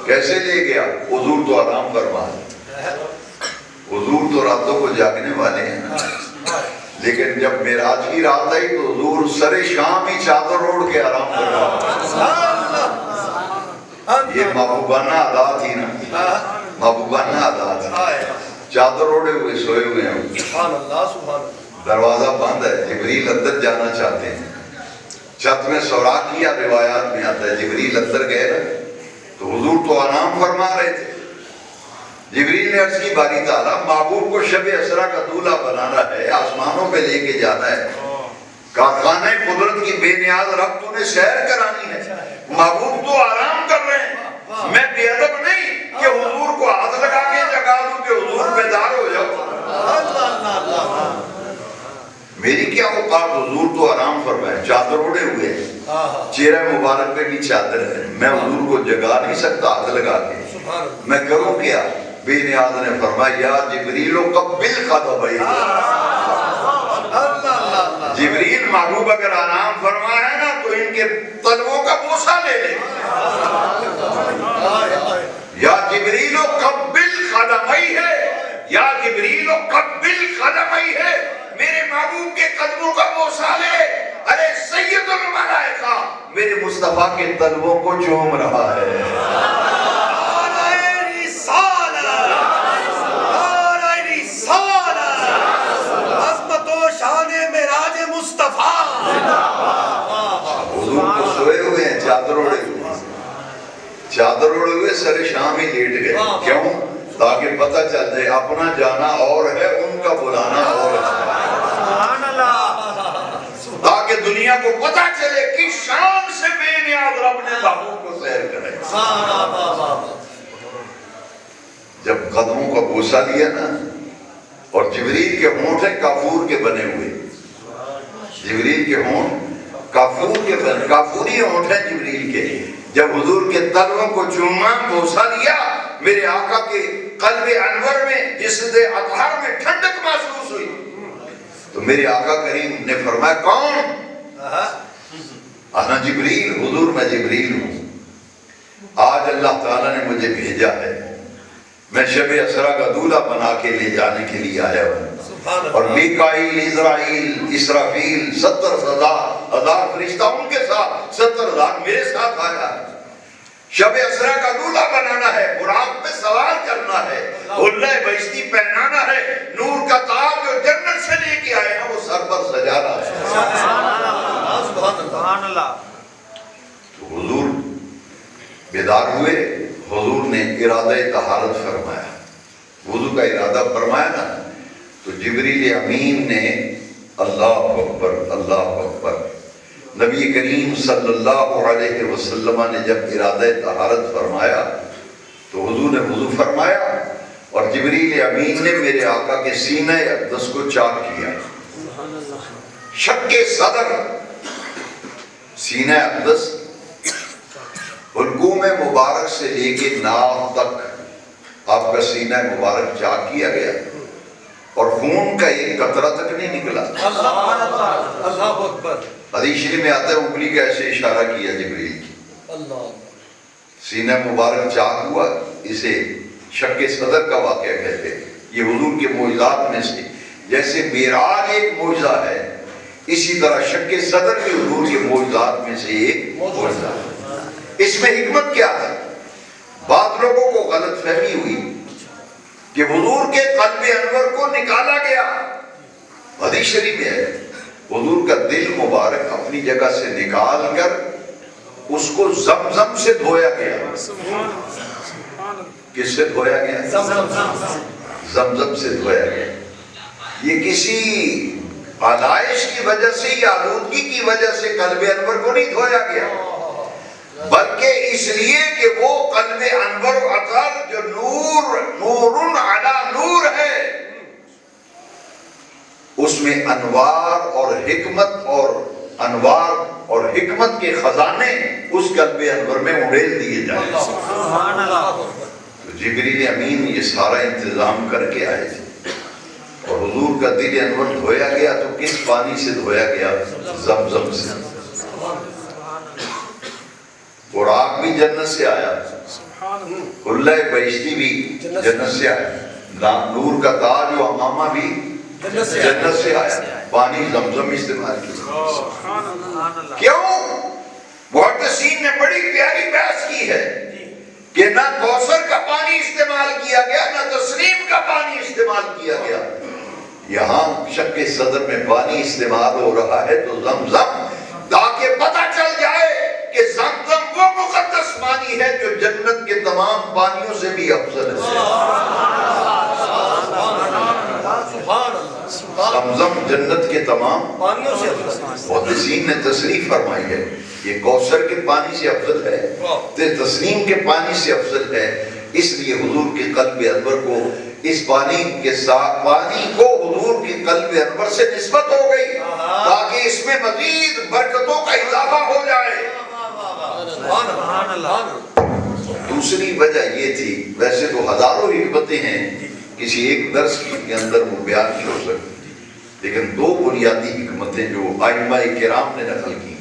کیسے لے گیا؟ حضور تو آرام فرما ہے، حضور تو راتوں کو جاگنے والے ہیں، لیکن جب معراج کی رات آئی تو حضور سر شام ہی چادر اوڑھ کے آرام کر رہا۔ یہ محبوبانہ ادا تھی نا، محبوبانہ ادا تھی، چادر اوڑھے ہوئے سوئے ہوئے ہیں، دروازہ بند ہے، جبریل اندر جانا چاہتے ہیں، چھت میں سوراخ کیا، روایات میں آتا ہے جبریل اندر گئے نا تو حضور تو آرام فرما رہے تھے۔ جبریل نے عرض کی باری تعالیٰ، محبوب کو شب اسرا کا دولہا بنانا ہے، آسمانوں پہ لے کے جانا ہے، کارخانہ قدرت کی بے نیاز رب تو نے سیر کرانی ہے، محبوب تو آرام کر رہے ہیں، میں بے ادب نہیں کہ حضور کو ہاتھ لگا کے جگا دوں کہ حضور بیدار ہو جاؤ۔ میری کیا اوقات، حضور تو آرام فرمائے، چادر اڑے ہوئے، چہرہ مبارک پہ بھی چادر ہے، میں حضور کو جگا نہیں سکتا ہاتھ لگا کے، میں کروں کیا؟ بے نیاز نے فرمایا، یا جبریل قبل قدمئی، جبریل محبوب اگر آرام فرمایا ہے نا تو ان کے تلووں کا بوسہ لے لے۔ یا جبریل قبل قدمئی ہے، یا جبریل قبل قدمئی ہے، میرے محبوب کے قدموں کا بوسہ لے۔ ارے سید الملائکہ میرے مصطفیٰ کے تلووں کو چوم رہا ہے۔ عظمت و شان معراج مصطفیٰ، حضور تو سوئے ہوئے ہیں، چادر اوڑے ہوئے، چادر اوڑے ہوئے سر شام ہی لیٹ گئے، کیوں؟ تاکہ پتہ چل جائے اپنا جانا اور ہے، ان کا بلانا اور ہے، تاکہ دنیا کو پتہ چلے کہ شان سے بے نیاز رب نے محبوب کو سیر کرے۔ جب قدموں کا بوسہ لیا نا، اور جبریل کے ہونٹ ہیں کافور کے بنے ہوئے، جبریل کے ہونٹ کافور کے بنے، کافوری ہونٹ ہیں جبریل کے، جب حضور کے تلووں کو چوما، بوسہ لیا، میرے آقا کے قلب انور میں، جسد اطہر میں ٹھنڈک محسوس ہوئی، تو میرے آقا کریم نے فرمایا، کون؟ انا جبریل، حضور میں جبریل ہوں، آج اللہ تعالیٰ نے مجھے بھیجا ہے، میں شب اسرا کا دولہا بنا کے لے جانے کے لیے آیا ہوں، اور میکائیل، اسرائیل، اسرافیل، 70,000 فرشتہ ان کے ساتھ، 70,000 میرے ساتھ آیا ہے، شب اسرا کا دولہا بنانا ہے، براق پہ سوار کرنا ہے، حلہ بہشتی پہنانا ہے، نور کا تاج جو جنت سے لے کے آئے ہیں وہ سر پر سجانا ہے۔ سبحان اللہ۔ تو حضور بیدار ہوئے، حضور نے ارادہ طہارت فرمایا، وضو کا ارادہ فرمایا نا، تو جبریل امین نے اللہ اکبر اللہ اکبر، نبی کریم صلی اللہ علیہ وسلم نے جب ارادہ طہارت فرمایا تو حضور نے وضو فرمایا، اور جبریل امین نے میرے آقا کے سینہ اقدس کو چاک کیا. شق صدر سینہ اقدس حلقوم مبارک سے لے کے ناف تک آپ کا سینہ مبارک چاک کیا گیا اور خون کا ایک قطرہ تک نہیں نکلا. اللہ اکبر. حدیث شریف میں آتا ہے انگلی کا ایسے اشارہ کیا جبریل کی. سینہ مبارک چاک ہوا. اسے شق صدر کا واقعہ کہتے ہیں. یہ حضور کے معجزات میں سے جیسے معراج ایک معجزہ ہے، اسی طرح شق صدر بھی حضور کے معجزات میں سے ایک معجزہ ہے. اس میں حکمت کیا تھا؟ بعض لوگوں کو غلط فہمی ہوئی کہ حضور کے قلب انور کو نکالا گیا. حدیث شریف میں ہے حضور کا دل مبارک اپنی جگہ سے نکال کر اس کو زمزم سے دھویا گیا. کس سے دھویا گیا؟ زمزم سے دھویا گیا. یہ کسی آلائش کی وجہ سے یا آلودگی کی وجہ سے قلب انور کو نہیں دھویا گیا، بلکہ اس لیے کہ وہ قلب انور اثر جو نور علی نور ہے، اس میں انوار اور حکمت کے خزانے اس قلب انور میں اڑیل دیے جائیں. تو جبریل امین یہ سارا انتظام کر کے آئے تھے اور حضور کا دل انور دھویا گیا. تو کس پانی سے دھویا گیا؟ زمزم سے. براق بھی جنت سے آیا، حلہ بہشتی بھی جنت سے آیا، نور کا تاج و امامہ بھی جنت سے آیا. پانی زمزم استعمال کیا. کیوں؟ محدثین نے بڑی پیاری بحث کی ہے کہ نہ کوثر کا پانی استعمال کیا گیا، نہ تسنیم کا پانی استعمال کیا گیا. یہاں شق صدر میں پانی استعمال ہو رہا ہے تو زمزم، تاکہ پتہ چل جائے کہ زمزم وہ مقدس پانی ہے جو جنت کے تمام پانیوں سے بھی افضل ہے. زمزم جنت کے تمام پانیوں سے افضل ہے. محدثین نے تصریح فرمائی ہے یہ کوثر کے پانی سے افضل ہے، تسنیم کے پانی سے افضل ہے. اس لیے حضور کے قلب انور کو اس پانی کے ساتھ پانی کو حضور کے قلب انور سے نسبت ہو گئی تاکہ اس میں مزید برکتوں کا اضافہ ہو جائے. دوسری وجہ یہ تھی، ویسے تو ہزاروں حکمتیں ہیں، کسی ایک درس کے اندر وہ بیان نہیں ہو سکتی، لیکن دو بنیادی حکمتیں جو ائمہ کرام نے نقل کی.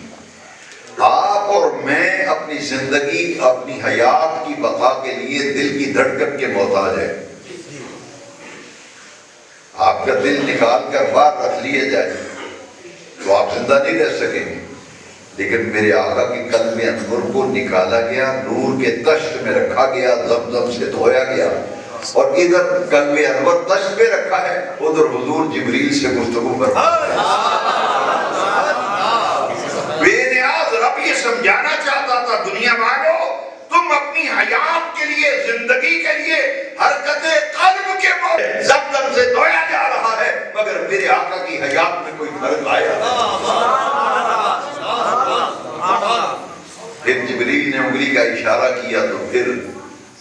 آپ اور میں اپنی زندگی، اپنی حیات کی بقا کے لیے دل کی دھڑکن کے محتاج ہیں. آپ کا دل نکال کر باہر رکھ لیے جائے تو آپ زندہ نہیں رہ سکیں گے، لیکن میرے آقا کے قلب انور کو نکالا گیا، نور کے تشت میں رکھا گیا، زمزم سے دھویا گیا، اور ادھر قلب انور تشت پہ رکھا ہے، ادھر حضور جبریل سے گفتگو کر رہا ہے. بے نیاز رب یہ سمجھانا چاہتا تھا دنیا والوں، تم اپنی حیات کے لیے، زندگی کے لیے حرکت قلب کے زمزم سے دھویا جا رہا ہے، مگر میرے آقا کی حیات میں کوئی فرق آیا. پھر جبریل نے انگلی کا اشارہ کیا تو پھر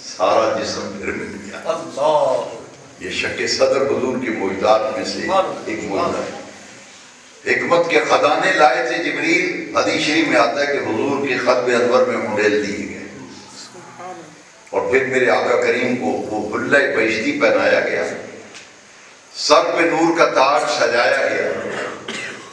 سارا جسم پھر مل گیا. یہ شق صدر حضور کے معجزات میں سے ایک معجزہ ہے. حکمت کے خزانے لائے تھے جبریل. حدیث شریف میں آتا ہے کہ حضور کے قلب انور میں اڑیل دیے گئے اور پھر میرے آقا کریم کو وہ حلہ بہشتی پہنایا گیا، سر پہ نور کا تاج سجایا گیا.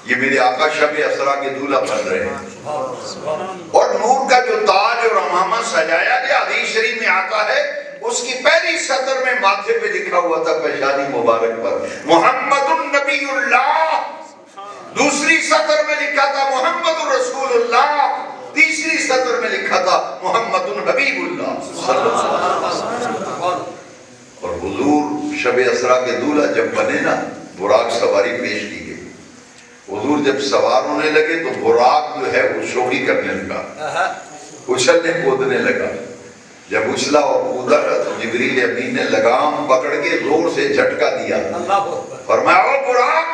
یہ میرے آقا شب اسرا کے دولہا بن رہے ہیں اور نور کا جو تاج اور امامہ سجایا گیا، حدیث شریف میں آتا ہے اس کی پہلی سطر میں ماتھے پہ لکھا ہوا تھا پیشانی مبارک پر محمد النبی اللہ، دوسری سطر میں لکھا تھا محمد رسول اللہ، تیسری سطر میں لکھا تھا محمد حبیب اللہ صلی اللہ علیہ وسلم. اور حضور شب اسرا کے دولہا جب بنے نا، براق سواری پیش کی گئی. حضور جب سوار ہونے لگے تو براق جو ہے وہ شوخی کرنے لگا، اچھلنے کودنے لگا. جب اچھلا اور کودا تو جبریل امین نے لگام پکڑ کے زور سے جھٹکا دیا. فرمایا او براق،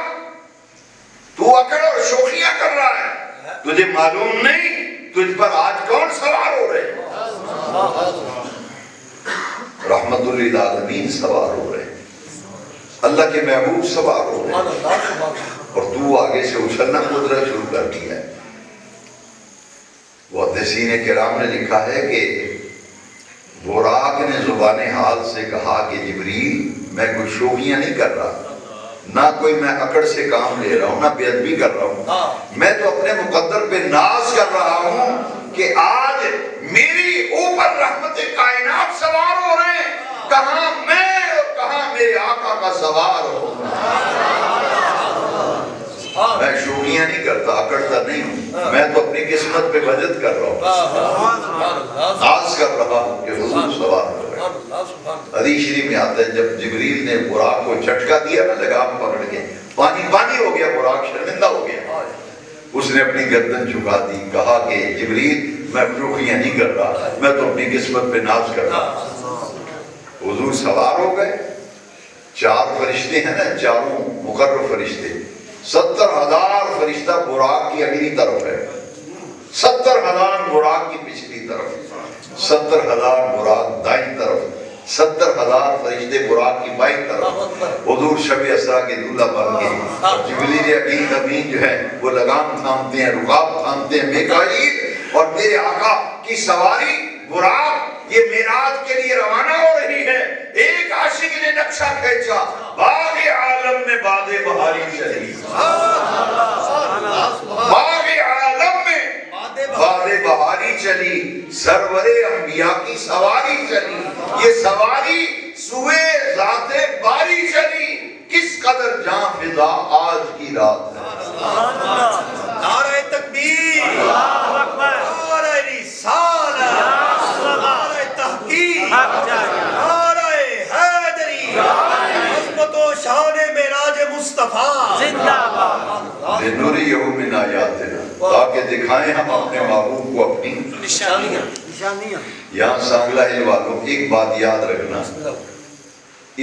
تو اکڑ اور شوخیاں کر رہا ہے، تجھے معلوم نہیں تجھ پر آج کون سوار ہو رہے ہیں؟ رحمت رحمت للعالمین سوار ہو رہے ہیں، اللہ کے محبوب سوار ہو رہے ہیں، اور تو آگے سے اچھلنا قدرت شروع کر دیا ہے۔ محدثین کرام نے لکھا ہے کہ براق نے زبان حال سے کہا کہ جبریل میں کوئی شوخیاں نہیں کر رہا، نہ کوئی میں اکڑ سے کام لے رہا ہوں، نہ بے ادبی کر رہا ہوں، میں تو اپنے مقدر پہ ناز کر رہا ہوں کہ آج میری اوپر رحمت کائنات سوار ہو رہے ہیں، کہاں میں اور کہاں میرے آقا کا سوار ہو۔ میں شوخیاں نہیں کرتا، اکڑتا نہیں ہوں، میں تو اپنی قسمت پہ بجت کر رہا ہوں، ناز کر رہا ہوں کہ حضور سوار ہو رہے ہیں۔ حدیث شریف میں آتا ہے جب جبریل نے براق کو جھٹکا دیا نا لگام پکڑ کے، پانی پانی ہو گیا، براق شرمندہ ہو گیا، اس نے اپنی گردن جھکا دی، کہا کہ جبریل میں شوخیاں نہیں کر رہا، میں تو اپنی قسمت پہ ناز کر رہا ہوں۔ حضور سوار ہو گئے، چار فرشتے ہیں نا، چاروں مقرر فرشتے، 70,000 فرشتہ براق کی اگلی طرف ہے، 70,000 براق کی پچھلی طرف، 70,000 براق دائیں طرف، 70,000 فرشتے براق کی بائیں طرف۔ حضور شب اسرا کے دولہا بن کے، جبریل امین جو ہے وہ لگام تھامتے ہیں، رکاب تھامتے ہیں، میکائیل اور میرے آقا کی سواری براق یہ معراج کے لیے روانہ ہو رہی ہے۔ ایک عاشق نے نقشہ کھینچا، باغ عالم میں باد بہاری چلی، باغ عالم میں باد بہاری چلی، سرور انبیاء کی سواری چلی، یہ سواری سوئے ذات باری چلی، کس قدر جاں فضا آج کی رات ہے۔ نعرہ تکبیر، نعرہ رسالت، نعرہ تحقیق، نعرہ حیدری، عظمت و شان معراج مصطفیٰ زندہ باد۔ لنریہ من آیاتنا، تاکہ دکھائیں ہم اپنے محبوب کو اپنی نشانیاں۔ یہاں سانگلہ ہل والوں ایک بات یاد رکھنا،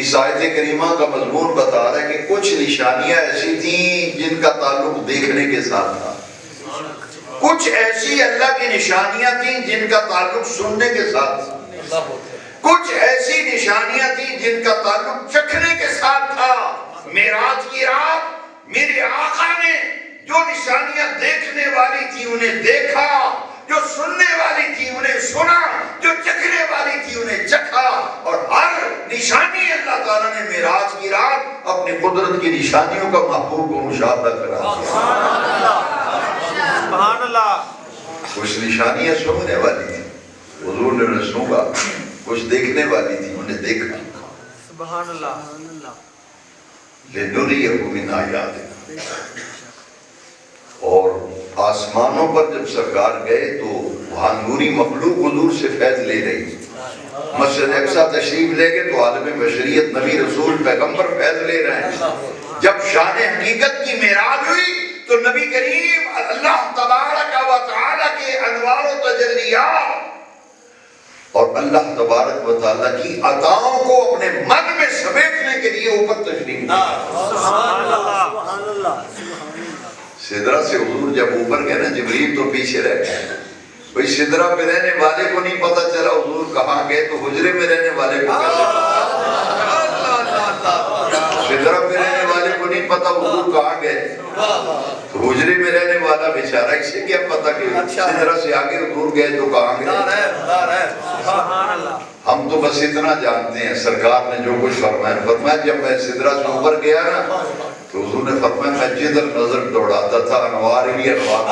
اس آیت کریمہ کا مضمون بتا رہا ہے کہ کچھ نشانیاں ایسی تھیں جن کا تعلق دیکھنے کے ساتھ تھا، کچھ ایسی اللہ کی نشانیاں تھیں جن کا تعلق سننے کے ساتھ تھا، کچھ ایسی نشانیاں تھیں جن کا تعلق چکھنے کے ساتھ تھا۔ معراج کی رات میرے آقا نے جو نشانیاں دیکھنے والی تھی انہیں دیکھا، جو سننے والی تھی انہیں سنا، جو چکھنے والی تھی انہیں چکھا، اور ہر نشانی اللہ تعالیٰ نے معراج کی رات اپنی قدرت کی نشانیوں کا محبوب کو مشاہدہ کرا۔ سبحان اللہ۔ کچھ نشانیاں سننے والی تھی، حضور نے انہیں سنگا، کچھ دیکھنے والی تھی انہیں دیکھا۔ سبحان اللہ۔ لنریہ من آیاتنا، اور آسمانوں پر جب سرکار گئے تو وہاں نوری مخلوق حضور سے فیض لے رہی، مسجد اقصی تشریف لے گئے تو عالم بشریت نبی رسول پیغمبر فیض لے رہے ہیں۔ جب شان حقیقت کی معراج ہوئی تو نبی کریم اللہ تبارک و تعالی کے انوار و تجلیات اور اللہ تبارک و تعالیٰ کی عطاؤں کو اپنے من میں سمیٹنے کے لیے اوپر تشریف لے۔ سدرہ سے حضور جب اوپر گئے نا، جبریل تو پیچھے رہ گئے، بھئی سدرہ پہ رہنے والے کو نہیں پتا چلا حضور کہاں گئے تو حجرے میں رہنے والے کو کیسے پتا؟ سدرہ پہ رہنے والے کو نہیں پتا حضور کہاں گئے تو حجرے میں رہنے والا بیچارہ اسے کیا پتا کہ سدرہ سے آگے حضور گئے تو کہاں گئے؟ ہم تو بس اتنا جانتے ہیں سرکار نے جو کچھ فرمایا جب میں سدرہ سے اوپر گیا نا تو حضور نے فرمایا میں جدھر نظر دوڑاتا تھا انوار ہی انوار،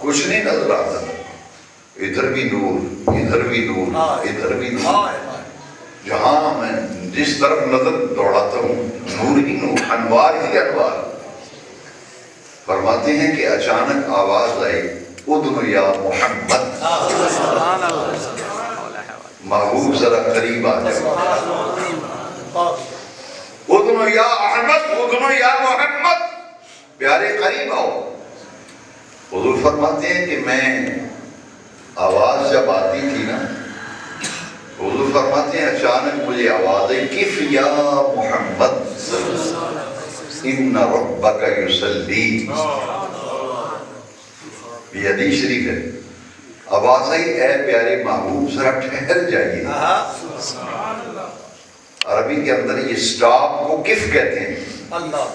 کچھ نہیں نظر آتا، ادھر بھی نور، ادھر بھی نور، ادھر بھی نور، جہاں میں جس طرف نظر دوڑاتا ہوں نور ہی نور، انوار ہی انوار۔ فرماتے ہیں کہ اچانک آواز آئی، ادنو یا محمد، محبوب ذرا قریب آ جاؤ، ادنو یا احمد، ادنو یا محمد، پیارے قریب آؤ۔ حضور فرماتے ہیں کہ میں آواز جب آتی تھی نا، حضور فرماتے ہیں اچانک مجھے آواز آئی، کف یا محمد ان ربک یصلی، یہ حدیث شریف ہے، آواز آئی اے پیارے محبوب ذرا ٹھہر جائیے. عربی کے اندر یہ سٹاپ کو کف کہتے ہیں. اللہ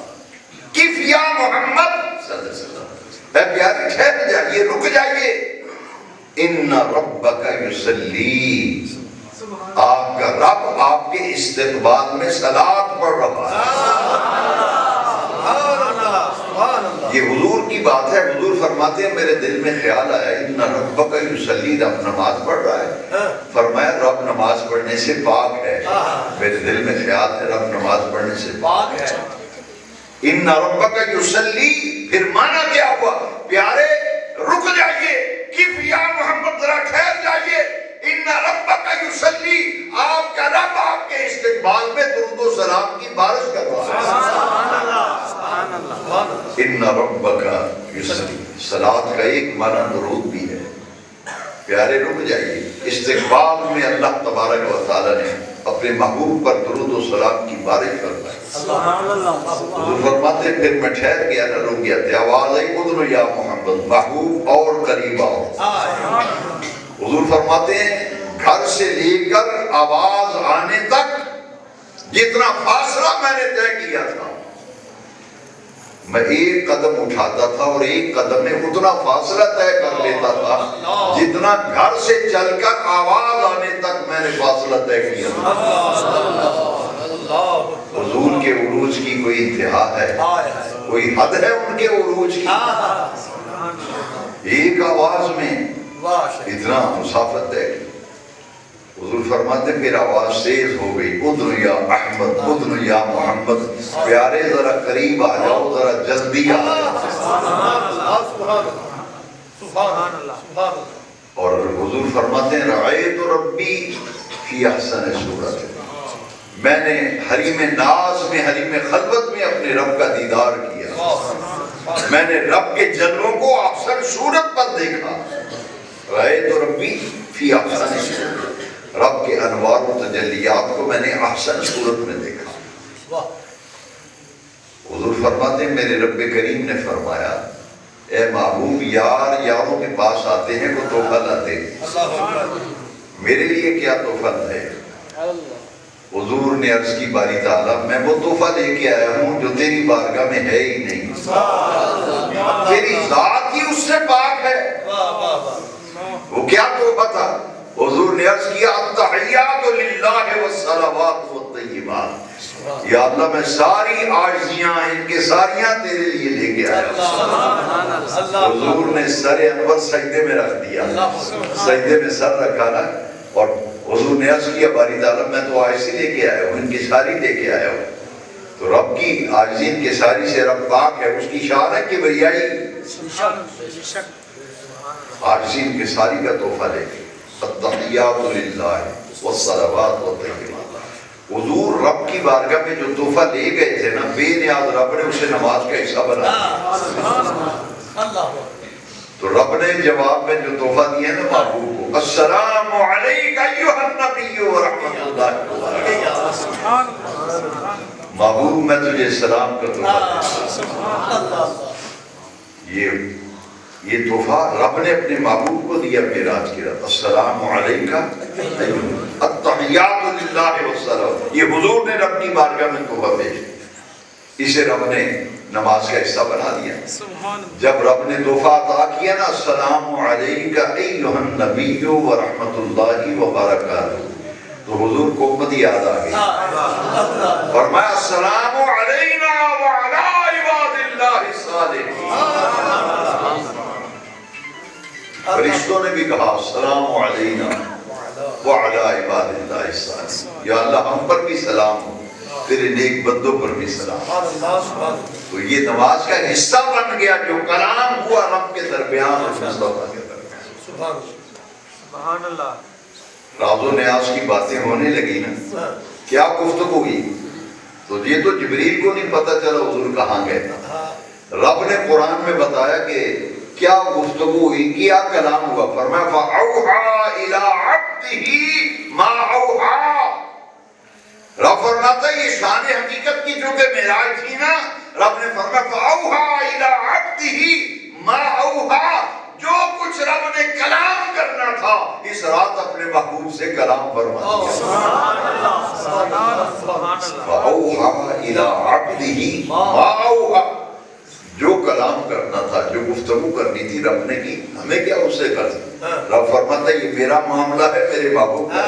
کف یا محمد صلی اللہ علیہ وسلم، اے پیارے ٹھہر جائیے، رک جائیے. ان ربک یصلی، آپ کا رب آپ کے استقبال میں صلاۃ پڑھ رہا ہے. یہ حضور کی بات ہے. حضور فرماتے ہیں میرے دل میں خیال آیا ان ربک یصلی، رب نماز پڑھ رہا ہے. فرمایا رب نماز پڑھنے سے پاک ہے. میرے دل میں خیال ہے رب نماز پڑھنے سے پاک ہے. ان ربک یصلی، پھر مانا کیا ہوا؟ پیارے رک جائیے، کف یا محمد ذرا ٹھہر جائیے. ان ربک یصلی، آپ کا رب آپ کے استقبال میں درود و سلام کی بارش کر رہا ہے. ان ربک یصلی، صلاۃ کا ایک معنی درود بھی ہے. پیارے رک جائیے، استقبال میں اللہ تبارک و تعالی نے اپنے محبوب پر درود و سلام کی بارش فرمائی. حضور فرماتے ہیں پھر میں ٹھہر گیا نہ رک گیا تھا. آواز آئی اذن یا محمد، محبوب اور قریب آؤ. حضور فرماتے ہیں گھر سے لے کر آواز آنے تک جتنا فاصلہ میں نے طے کیا تھا، میں ایک قدم اٹھاتا تھا اور ایک قدم میں اتنا فاصلہ طے کر لیتا تھا جتنا گھر سے چل کر آواز آنے تک میں نے فاصلہ طے کیا تھا. حضور کے عروج کی کوئی انتہا ہے؟ کوئی حد ہے ان کے عروج کی؟ ایک آواز میں اتنا مسافت ہے. حضور فرماتے پھر آواز تیز ہو گئی، اذن یا احمد، اذن یا محمد، پیارے ذرا قریب آ جاؤ، ذرا جلدی آ جاؤ. اور حضور فرماتے ہیں رأیت ربی فی احسن صورت، میں نے حریم ناز میں، حریم خلوت میں اپنے رب کا دیدار کیا. میں نے رب کے جلووں کو احسن صورت پر دیکھا. رأیت ربی فی احسن صورت، رب کے انوار و تجلیات کو میں نے احسن صورت میں دیکھا. حضور فرماتے ہیں میرے رب کریم نے فرمایا اے محبوب، یار یاروں کے پاس آتے ہیں وہ تحفہ لاتے ہیں، میرے لیے کیا تحفہ ہے؟ حضور نے عرض کی باری تعالیٰ میں وہ تحفہ لے کے آیا ہوں جو تیری بارگاہ میں ہے ہی نہیں. تیری ذات ہی اس سے پاک ہے. وہ کیا تحفہ تھا؟ حضور نے عرض کیا التحیات للہ والصلوات والطیبات، یا اللہ میں ساری عاجزیاں ان کے ساریاں تیرے لیے لے کے آیا. حضور نے سر انور سجدے میں رکھ دیا، سجدے میں سر رکھا نا، اور حضور نے عرض کیا باری تعالیٰ میں تو عاجزی لے کے آیا ہوں، ان کی ساری لے کے آیا ہوں. تو رب کی عاجزی ان کے ساری سے رب پاک ہے، اس کی شان ہے کبریائی. عاجزی ان کے ساری کا تحفہ لے کے التحیات للہ والصلوات والطیبات. حضور رب کی بارگاہ میں جو تحفہ لے گئے تھے نا، بے نیاز رب نے اسے نماز کا حصہ بنا دیا. تو رب نے جواب میں جو تحفہ دیا نا محبوب کو، السلام علیک ایھا النبی ورحمۃ اللہ وبرکاتہ، محبوب میں تجھے سلام کا تحفہ دیا. یہ تحفہ رب نے اپنے محبوب کو دیا معراج کی رات. السلام علیک التحیات للہ والصلوات، یہ حضور نے رب کی بارگاہ میں تحفہ بھیجا، اسے رب نے نماز کا حصہ بنا دیا. جب رب نے تحفہ عطا کیا نا السلام علیک ایھا النبی ورحمۃ اللہ وبرکاتہ، تو حضور کو امت یاد آ گئی. فرمایا السلام علینا وعلی عباد اللہ الصالحین. فرشتوں نے بھی کہا السلام علینا وعلی عباد اللہ الصالحین، یا اللہ ہم پر بھی سلام ہو، تیرے نیک بندوں پر بھی سلام. تو یہ نماز کا حصہ بن گیا جو کلام ہوا رب کے درمیان اور مصطفیٰ کے درمیان. سبحان اللہ. راز و نیاز کی باتیں ہونے لگی نا، کیا گفتگو ہوئی؟ تو یہ تو جبریل کو نہیں پتہ چلا حضور کہاں گئے تھا. رب نے قرآن میں بتایا کہ کیا گفتگو ہوئی، کیا کلام ہوا. فرمایا فَأَوْحَى إِلَىٰ عَبْدِهِ مَا أَوْحَى. رب فرماتا ہے یہ شان حقیقت کی جو کہ معراج تھی نا، رب نے فرمایا فَأَوْحَى إِلَىٰ عَبْدِهِ مَا أَوْحَى، جو کچھ رب نے کلام کرنا اس رات اپنے محبوب سے کلام فرما دیا فَأَوْحَى إِلَىٰ عَبْدِهِ مَا أَوْحَى جو کلام کرنا تھا جو گفتگو کرنی تھی رب نے کی ہمیں کیا اس سے کر رب فرماتا ہے یہ میرا معاملہ ہے میرے محبوب کا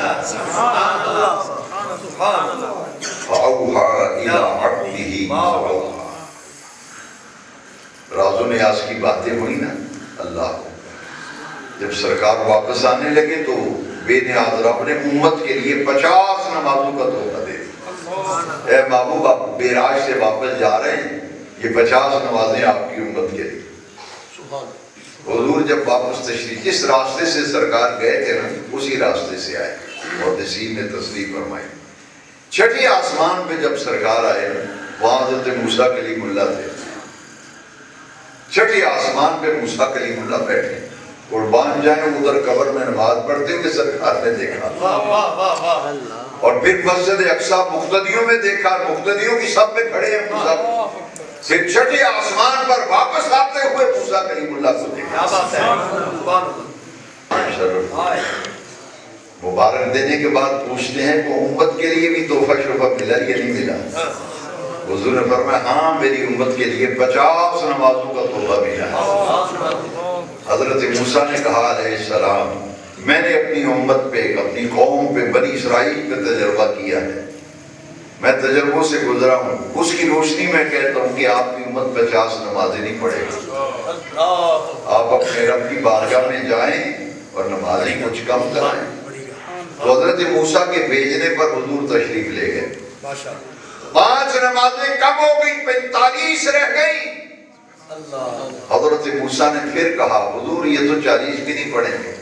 فَأَوْحَى إِلَىٰ عَبْدِهِ مَا أَوْحَى راز و نیاز کی باتیں ہوئی نا اللہ کو جب سرکار واپس آنے لگے تو بے نیاز رب نے امت کے لیے 50 نمازوں کا تحفہ دے دیا اے محبوب آپ بیراج سے واپس جا رہے ہیں یہ 50 نمازیں آپ کی امت کے لیے حضور جب واپس تشریف جس راستے سے سرکار گئے تھے نا اسی راستے سے آئے اور نصیب نے تصریف فرمائی چھٹی آسمان پہ جب سرکار آئے وہاں حضرت موسیٰ کلیم اللہ تھے چھٹی آسمان پہ موسیٰ کلیم اللہ بیٹھے قربان جائیں ادھر قبر میں نماز پڑھتے ہوئے سرکار نے دیکھا اور پھر مسجد اقصیٰ مقتدیوں میں دیکھا مقتدیوں کی سب میں کھڑے ہیں موسیٰ پھر چھٹے آسمان پر واپس آتے ہوئے موسیٰ کلیم اللہ کو دیکھا مبارک دینے کے بعد پوچھتے ہیں کہ امت کے لیے بھی تحفہ شفا ملا یا نہیں ملا حضور نے فرمایا ہاں میری امت کے لیے 50 نمازوں کا تحفہ ملا حضرت موسیٰ نے کہا علیہ السلام میں نے اپنی امت پہ اپنی قوم پہ بنی اسرائیل پہ تجربہ کیا ہے میں تجربوں سے گزرا ہوں اس کی روشنی میں کہتا ہوں کہ آپ کی امت 50 نمازیں نہیں پڑھے گی آپ اپنے رب کی بارگاہ میں جائیں اور نمازیں کچھ کم کرائیں تو حضرت موسیٰ کے بھیجنے پر حضور تشریف لے گئے 5 نمازیں کم ہو گئی 45 رہ گئی حضرت موسیٰ نے پھر کہا حضور یہ تو 40 بھی نہیں پڑھیں گے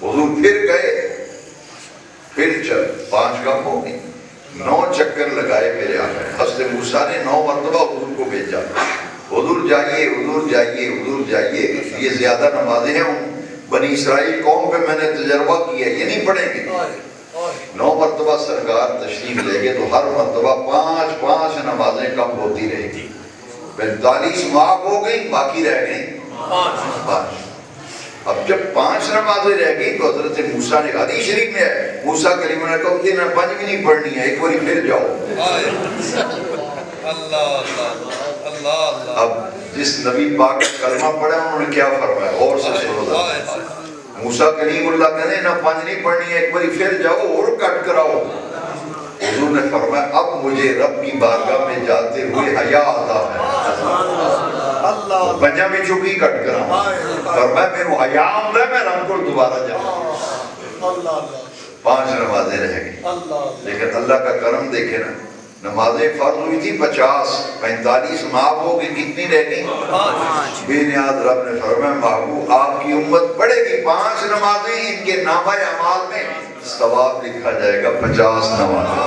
حضور پھر گئے پھر چل 5 کم ہو گئی 9 چکر لگائے میرے آقا حضرت موسیٰ نے 9 مرتبہ حضور کو بھیجا حضور جائیے حضور جائیے حضور جائیے یہ زیادہ نمازیں ہیں بنی اسرائیل قوم پہ میں نے تجربہ کیا یہ نہیں پڑھیں گے 9 مرتبہ سرکار تشریف لے گئے تو ہر مرتبہ 5 نمازیں کم ہوتی رہے گی 45 معاف ہو گئی باقی رہ گئی 5 اب جب 5 نمازیں رہ گئی تو حضرت موسیٰ نے حدیث شریف میں ہے موسیٰ کلیم نے کہا کہ 5 بھی نہیں پڑھنی ہے ایک باری پھر جاؤ اب جس نبی پاک نے کلمہ پڑھا انہوں نے کیا فرمایا اور سے سنو موسیٰ کلیم اللہ کہنے نہ 5 نہیں پڑھنی ہے ایک باری پھر جاؤ اور کٹ کراؤ حضور نے فرمایا اب مجھے رب کی بارگاہ میں جاتے ہوئے حیا آتا ہے پنجا میں چکی کٹ کراؤں فرمایا میں وہ حیا آمد ہے میں رب کو دوبارہ جاؤں 5 نمازیں رہ گئی لیکن اللہ کا کرم دیکھے نا نمازیں فرض ہوئی تھی 50 45 معاف ہو گئی کتنی رہ گئی بے نیاز رب نے فرمایا محبوب آپ کی امت پڑھے گی 5 نمازیں ان کے نامہ اعمال میں ثواب لکھا جائے گا 50 نمازیں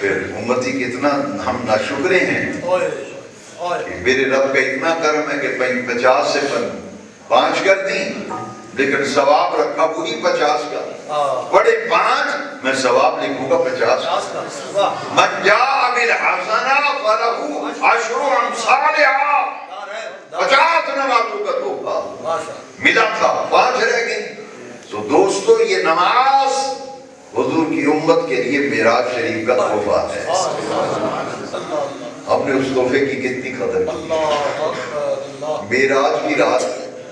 پھر امتی کتنا ہم ناشکرے ہیں کہ میرے رب کا اتنا کرم ہے کہ 50 سے 5 کر دیں لیکن ثواب رکھا وہی 50 کا بڑے 5 میں ثواب لکھوں گا 50 کا من جاء بالحسنہ فلہ 10 امثالہا 50 نمازوں کا تحفہ ملا تھا 5 رہ گئے تو دوستو یہ نماز حضور کی امت کے لیے معراج شریف کا تحفہ ہے ہم نے اس تحفے کی کتنی قدر کی معراج کی رات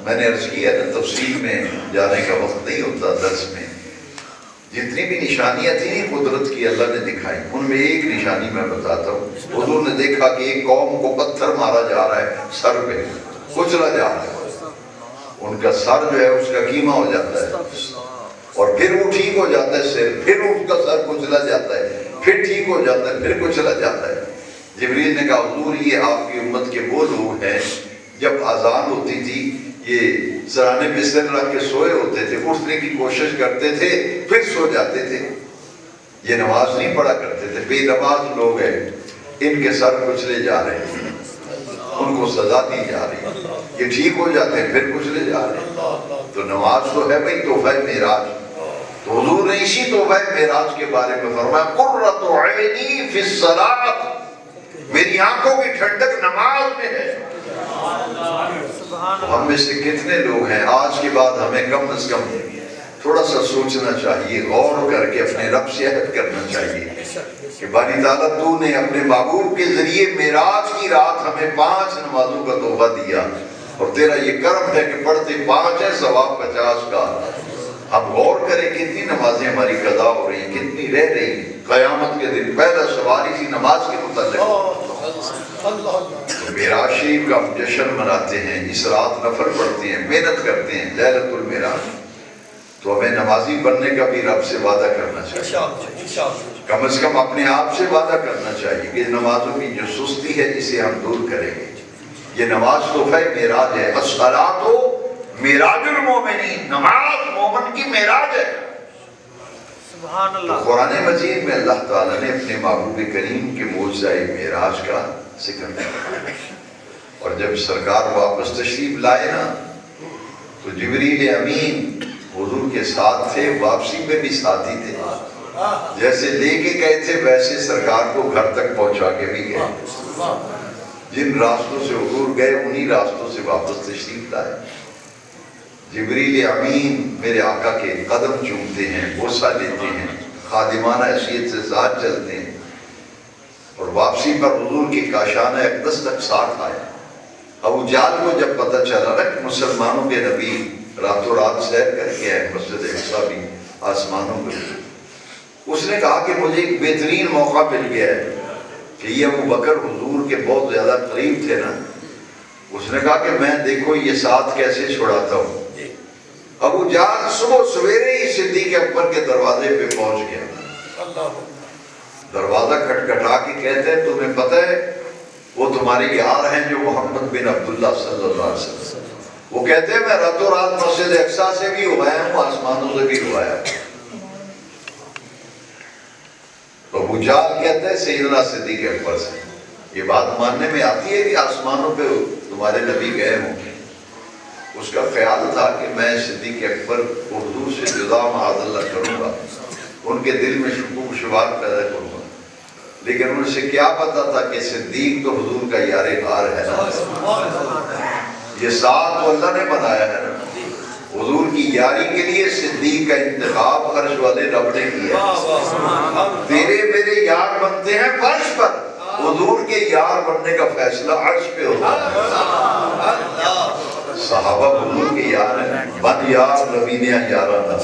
میں نے عرض کیا ہے تفصیل میں جانے کا وقت نہیں ہوتا درس میں جتنی بھی نشانیاں تھیں قدرت کی اللہ نے دکھائی ان میں ایک نشانی میں بتاتا ہوں حضور نے دیکھا کہ ایک قوم کو پتھر مارا جا رہا ہے سر پہ کچلا جا رہا ہے ان کا سر جو ہے اس کا قیمہ ہو جاتا ہے اور پھر وہ ٹھیک ہو جاتا ہے سر پھر اس کا سر کچلا جاتا ہے پھر ٹھیک ہو جاتا ہے پھر کچلا جاتا ہے جبریل نے کہا حضور یہ آپ کی امت کے وہ لوگ ہیں جب اذان ہوتی تھی یہ سرانے بستر رکھ کے سوئے ہوتے تھے اٹھنے کی کوشش کرتے تھے پھر سو جاتے تھے یہ نماز نہیں پڑھا کرتے تھے بے نماز لوگ ہیں ان کے سر کچلے جا رہے ہیں ان کو سزا دی جا رہی ہے یہ ٹھیک ہو جاتے ہیں پھر کچلے جا رہے ہیں تو نماز تو ہے بھائی تحفہ معراج تو حضور نے اسی تحفہ معراج کے بارے میں فرمایا قرۃ عینی فی الصلاۃ میری آنکھوں کی ٹھنڈک نماز میں ہے میں سے کتنے لوگ ہیں آج کے بعد ہمیں کم از کم تھوڑا سا سوچنا چاہیے، غور کر کے اپنے رب سے عہد کرنا چاہیے کہ باری تعالیٰ تو نے اپنے محبوب کے ذریعے معراج کی رات ہمیں 5 نمازوں کا تحفہ دیا، اور تیرا یہ کرم ہے کہ پڑھتے 5 ہیں ثواب 50 کا۔ اب غور کریں کتنی نمازیں ہماری قضا ہو رہی ہیں، کتنی رہ رہی ہیں۔ قیامت کے دن پہلا سوال اسی نماز کے متعلق۔ معراج شریف کا ہم جشن مناتے ہیں، اس رات نفل پڑھتے ہیں، محنت کرتے ہیں، لیلۃ المعراج، تو ہمیں نمازی بننے کا بھی رب سے وعدہ کرنا چاہیے، کم از کم اپنے آپ سے وعدہ کرنا چاہیے کہ نمازوں کی جو سستی ہے اسے ہم دور کریں گے۔ یہ نماز تحفہ معراج ہے، الصلاۃ معراج المومنین، نماز مومن کی معراج ہے۔ سبحان تو اللہ۔ قرآن مجید میں اللہ تعالیٰ نے اپنے محبوب کریم کے معجزہ معراج کا ذکر کیا، اور جب سرکار واپس تشریف لائے نا تو جبریل امین حضور کے ساتھ تھے، واپسی میں بھی ساتھی تھے، جیسے لے کے گئے تھے ویسے سرکار کو گھر تک پہنچا کے بھی گئے، جن راستوں سے حضور گئے انہی راستوں سے واپس تشریف لائے۔ جبریل امین میرے آقا کے قدم چومتے ہیں، بوسہ لیتے ہیں، خادمانہ حیثیت سے ساتھ چلتے ہیں، اور واپسی پر حضور کی کاشانہ اقدس تک ساتھ آئے۔ ابو جہل کو جب پتہ چلا نا کہ مسلمانوں کے نبی راتوں رات سیر کر کے آئے مسجد اقصیٰ بھی آسمانوں میں، اس نے کہا کہ مجھے ایک بہترین موقع مل گیا ہے کہ یہ ابو بکر حضور کے بہت زیادہ قریب تھے نا، اس نے کہا کہ میں دیکھو یہ ساتھ کیسے چھڑاتا ہوں۔ ابو جہل صبح سویرے ہی صدیق اکبر کے دروازے پہ پہنچ گیا، دروازہ کھٹکھٹا کے کہتے ہیں تمہیں پتہ ہے وہ تمہارے یار ہیں جو محمد بن عبداللہ صلی اللہ علیہ وسلم، وہ کہتے ہیں میں راتوں رات مسجد اقصیٰ سے بھی ہوا ہوں، آسمانوں سے بھی ہوا ہوں۔ تو ابو جہل کہتے ہیں سیدنا صدیق اکبر سے یہ بات ماننے میں آتی ہے کہ آسمانوں پہ تمہارے نبی گئے ہوں؟ اس کا خیال تھا کہ میں صدیق اکبر کو حضور سے جدا معاذ اللہ کروں گا، ان کے دل میں شکوک شبہات پیدا کروں گا، لیکن ان سے کیا پتا تھا کہ صدیق تو حضور کا یار غار ہے نا، یہ ساتھ تو اللہ نے بنایا ہے نا، حضور کی یاری کے لیے صدیق کا انتخاب عرش والے رب نے کیا۔ تیرے میرے یار بنتے ہیں فرش پر، حضور کے یار بننے کا فیصلہ عرش پہ ہوتا ہے۔ صحابہ حضور کے یار ہیں، بن یار نبینیاں یارانہ،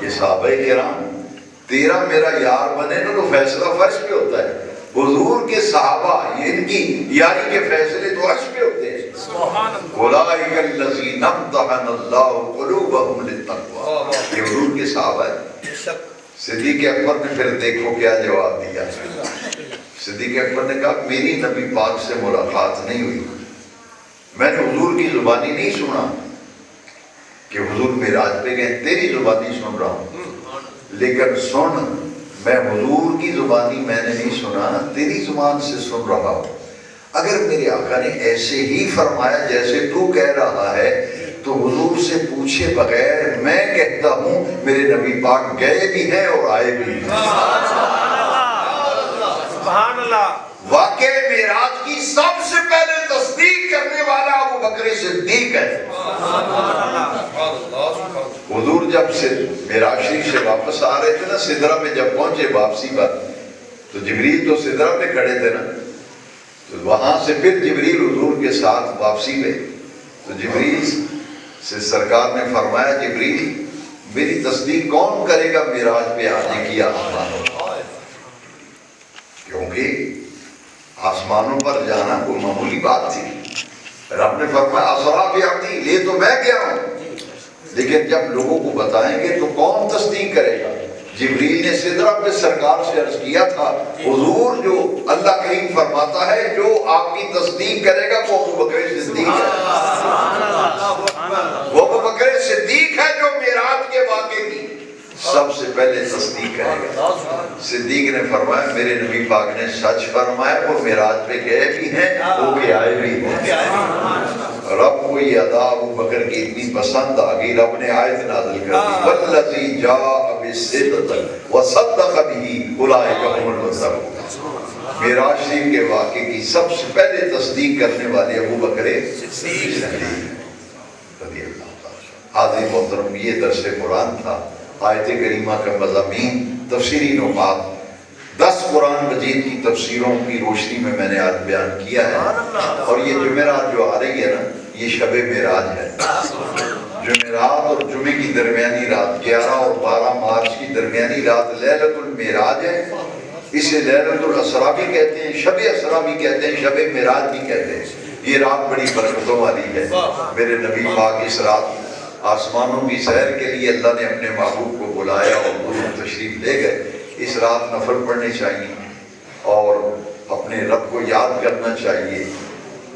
یہ صحابہ کرام تیرا میرا یار بنے نا تو فیصلہ فرش پہ ہوتا ہے، حضور کے صحابہ ان کی یاری کے فیصلے تو عرش پہ ہوتے ہیں۔ اولئک الذین امتحن اللہ قلوبہم للتقوی، یہ حضور کے صحابہ ہیں۔ صدیق اکبر نے پھر دیکھو کیا جواب دیا۔ صدیق اکبر نے کہا میری نبی پاک سے ملاقات نہیں ہوئی، میں نے حضور کی زبانی نہیں سنا کہ حضور معراج پہ گئے، تیری زبانی سن رہا ہوں، لیکن سن میں حضور کی زبانی میں نے نہیں سنا، تیری زبان سے سن رہا ہوں۔ اگر میرے آقا نے ایسے ہی فرمایا جیسے تو کہہ رہا ہے تو حضور سے پوچھے بغیر میں کہتا ہوں میرے نبی پاک گئے بھی ہیں اور آئے بھی ہیں۔ سبحان اللہ۔ واقع معراج کی سب سے پہلے تصدیق کرنے والا ابو بکر صدیق ہے۔ حضور جب سے معراج شریف سے واپس آ رہے تھے نا، سدرہ میں جب پہنچے واپسی پر تو جبریل تو سدرہ میں کھڑے تھے نا، تو وہاں سے پھر جبریل حضور کے ساتھ واپسی میں، تو جبریل سے سرکار نے فرمایا جبریل میری تصدیق کون کرے گا معراج پہ آنے کی آسمانوں، کیونکہ آسمانوں پر جانا کوئی معمولی بات تھی۔ رب نے فرمایا اسرا بعبدی، لے تو میں گیا ہوں، لیکن جب لوگوں کو بتائیں گے تو کون تصدیق کرے گا؟ جبریل نے سدرہ پہ سرکار سے عرض کیا تھا حضور جو اللہ کریم فرماتا ہے جو آپ کی تصدیق کرے گا وہ ابو بکر صدیق ہے، وہ ابو بکر صدیق ہے جو معراج کے واقعے کی سب سے پہلے تصدیق کرے گا۔ صدیق نے فرمایا میرے نبی پاک نے سچ فرمایا، وہ معراج پہ گئے بھی ہیں وہ کہ آئے بھی ہیں۔ رب کو یہ ادا ابو بکر کی اتنی پسند آ گئی، رب نے آیت نازل کر دی والذی جاء بالصدق وصدق به اولئک هم المتقون۔ معراج شریف کے واقعے کی سب سے پہلے تصدیق کرنے والے ابو بکر صدیق۔ رضی اللہ تعالیٰ۔ حاضر محترم، یہ درس قرآن تھا، آیت کریمہ کا مضامین، تفسیری نکات، 10 قرآن مجید کی تفسیروں کی روشنی میں نے آج بیان کیا ہے۔ اور یہ جمعرات جو آ رہی ہے نا، یہ شب معراج ہے۔ جمعرات اور جمعے کی درمیانی رات، 11 اور 12 مارچ کی درمیانی رات لیلۃ المعراج ہے۔ اسے لیلۃ الاسراء بھی کہتے ہیں، شب اسراء بھی کہتے ہیں، شب معراج بھی کہتے ہیں۔ یہ رات بڑی برکتوں والی ہے۔ میرے نبی پاک اس رات آسمانوں کی سیر کے لیے اللہ نے اپنے محبوب کو بلایا اور وہ تشریف لے گئے۔ اس رات نفل پڑھنے چاہیے اور اپنے رب کو یاد کرنا چاہیے،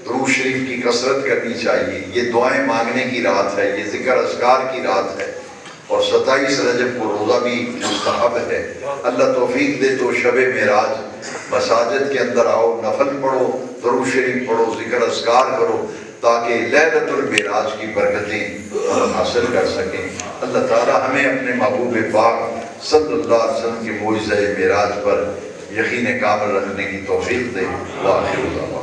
درود شریف کی کثرت کرنی چاہیے۔ یہ دعائیں مانگنے کی رات ہے، یہ ذکر اذکار کی رات ہے، اور 27 رجب کو روزہ بھی مستحب ہے۔ اللہ توفیق دے تو شب معراج مساجد کے اندر آؤ، نفل پڑھو، درود شریف پڑھو، ذکر اذکار کرو، تاکہ لیلۃ المعراج کی برکتیں ہم حاصل کر سکیں۔ اللہ تعالی ہمیں اپنے محبوب پاک صلی اللہ علیہ وسلم کے معجزہ معراج پر یقین کامل رکھنے کی توفیق دے۔ وآخر دعوانا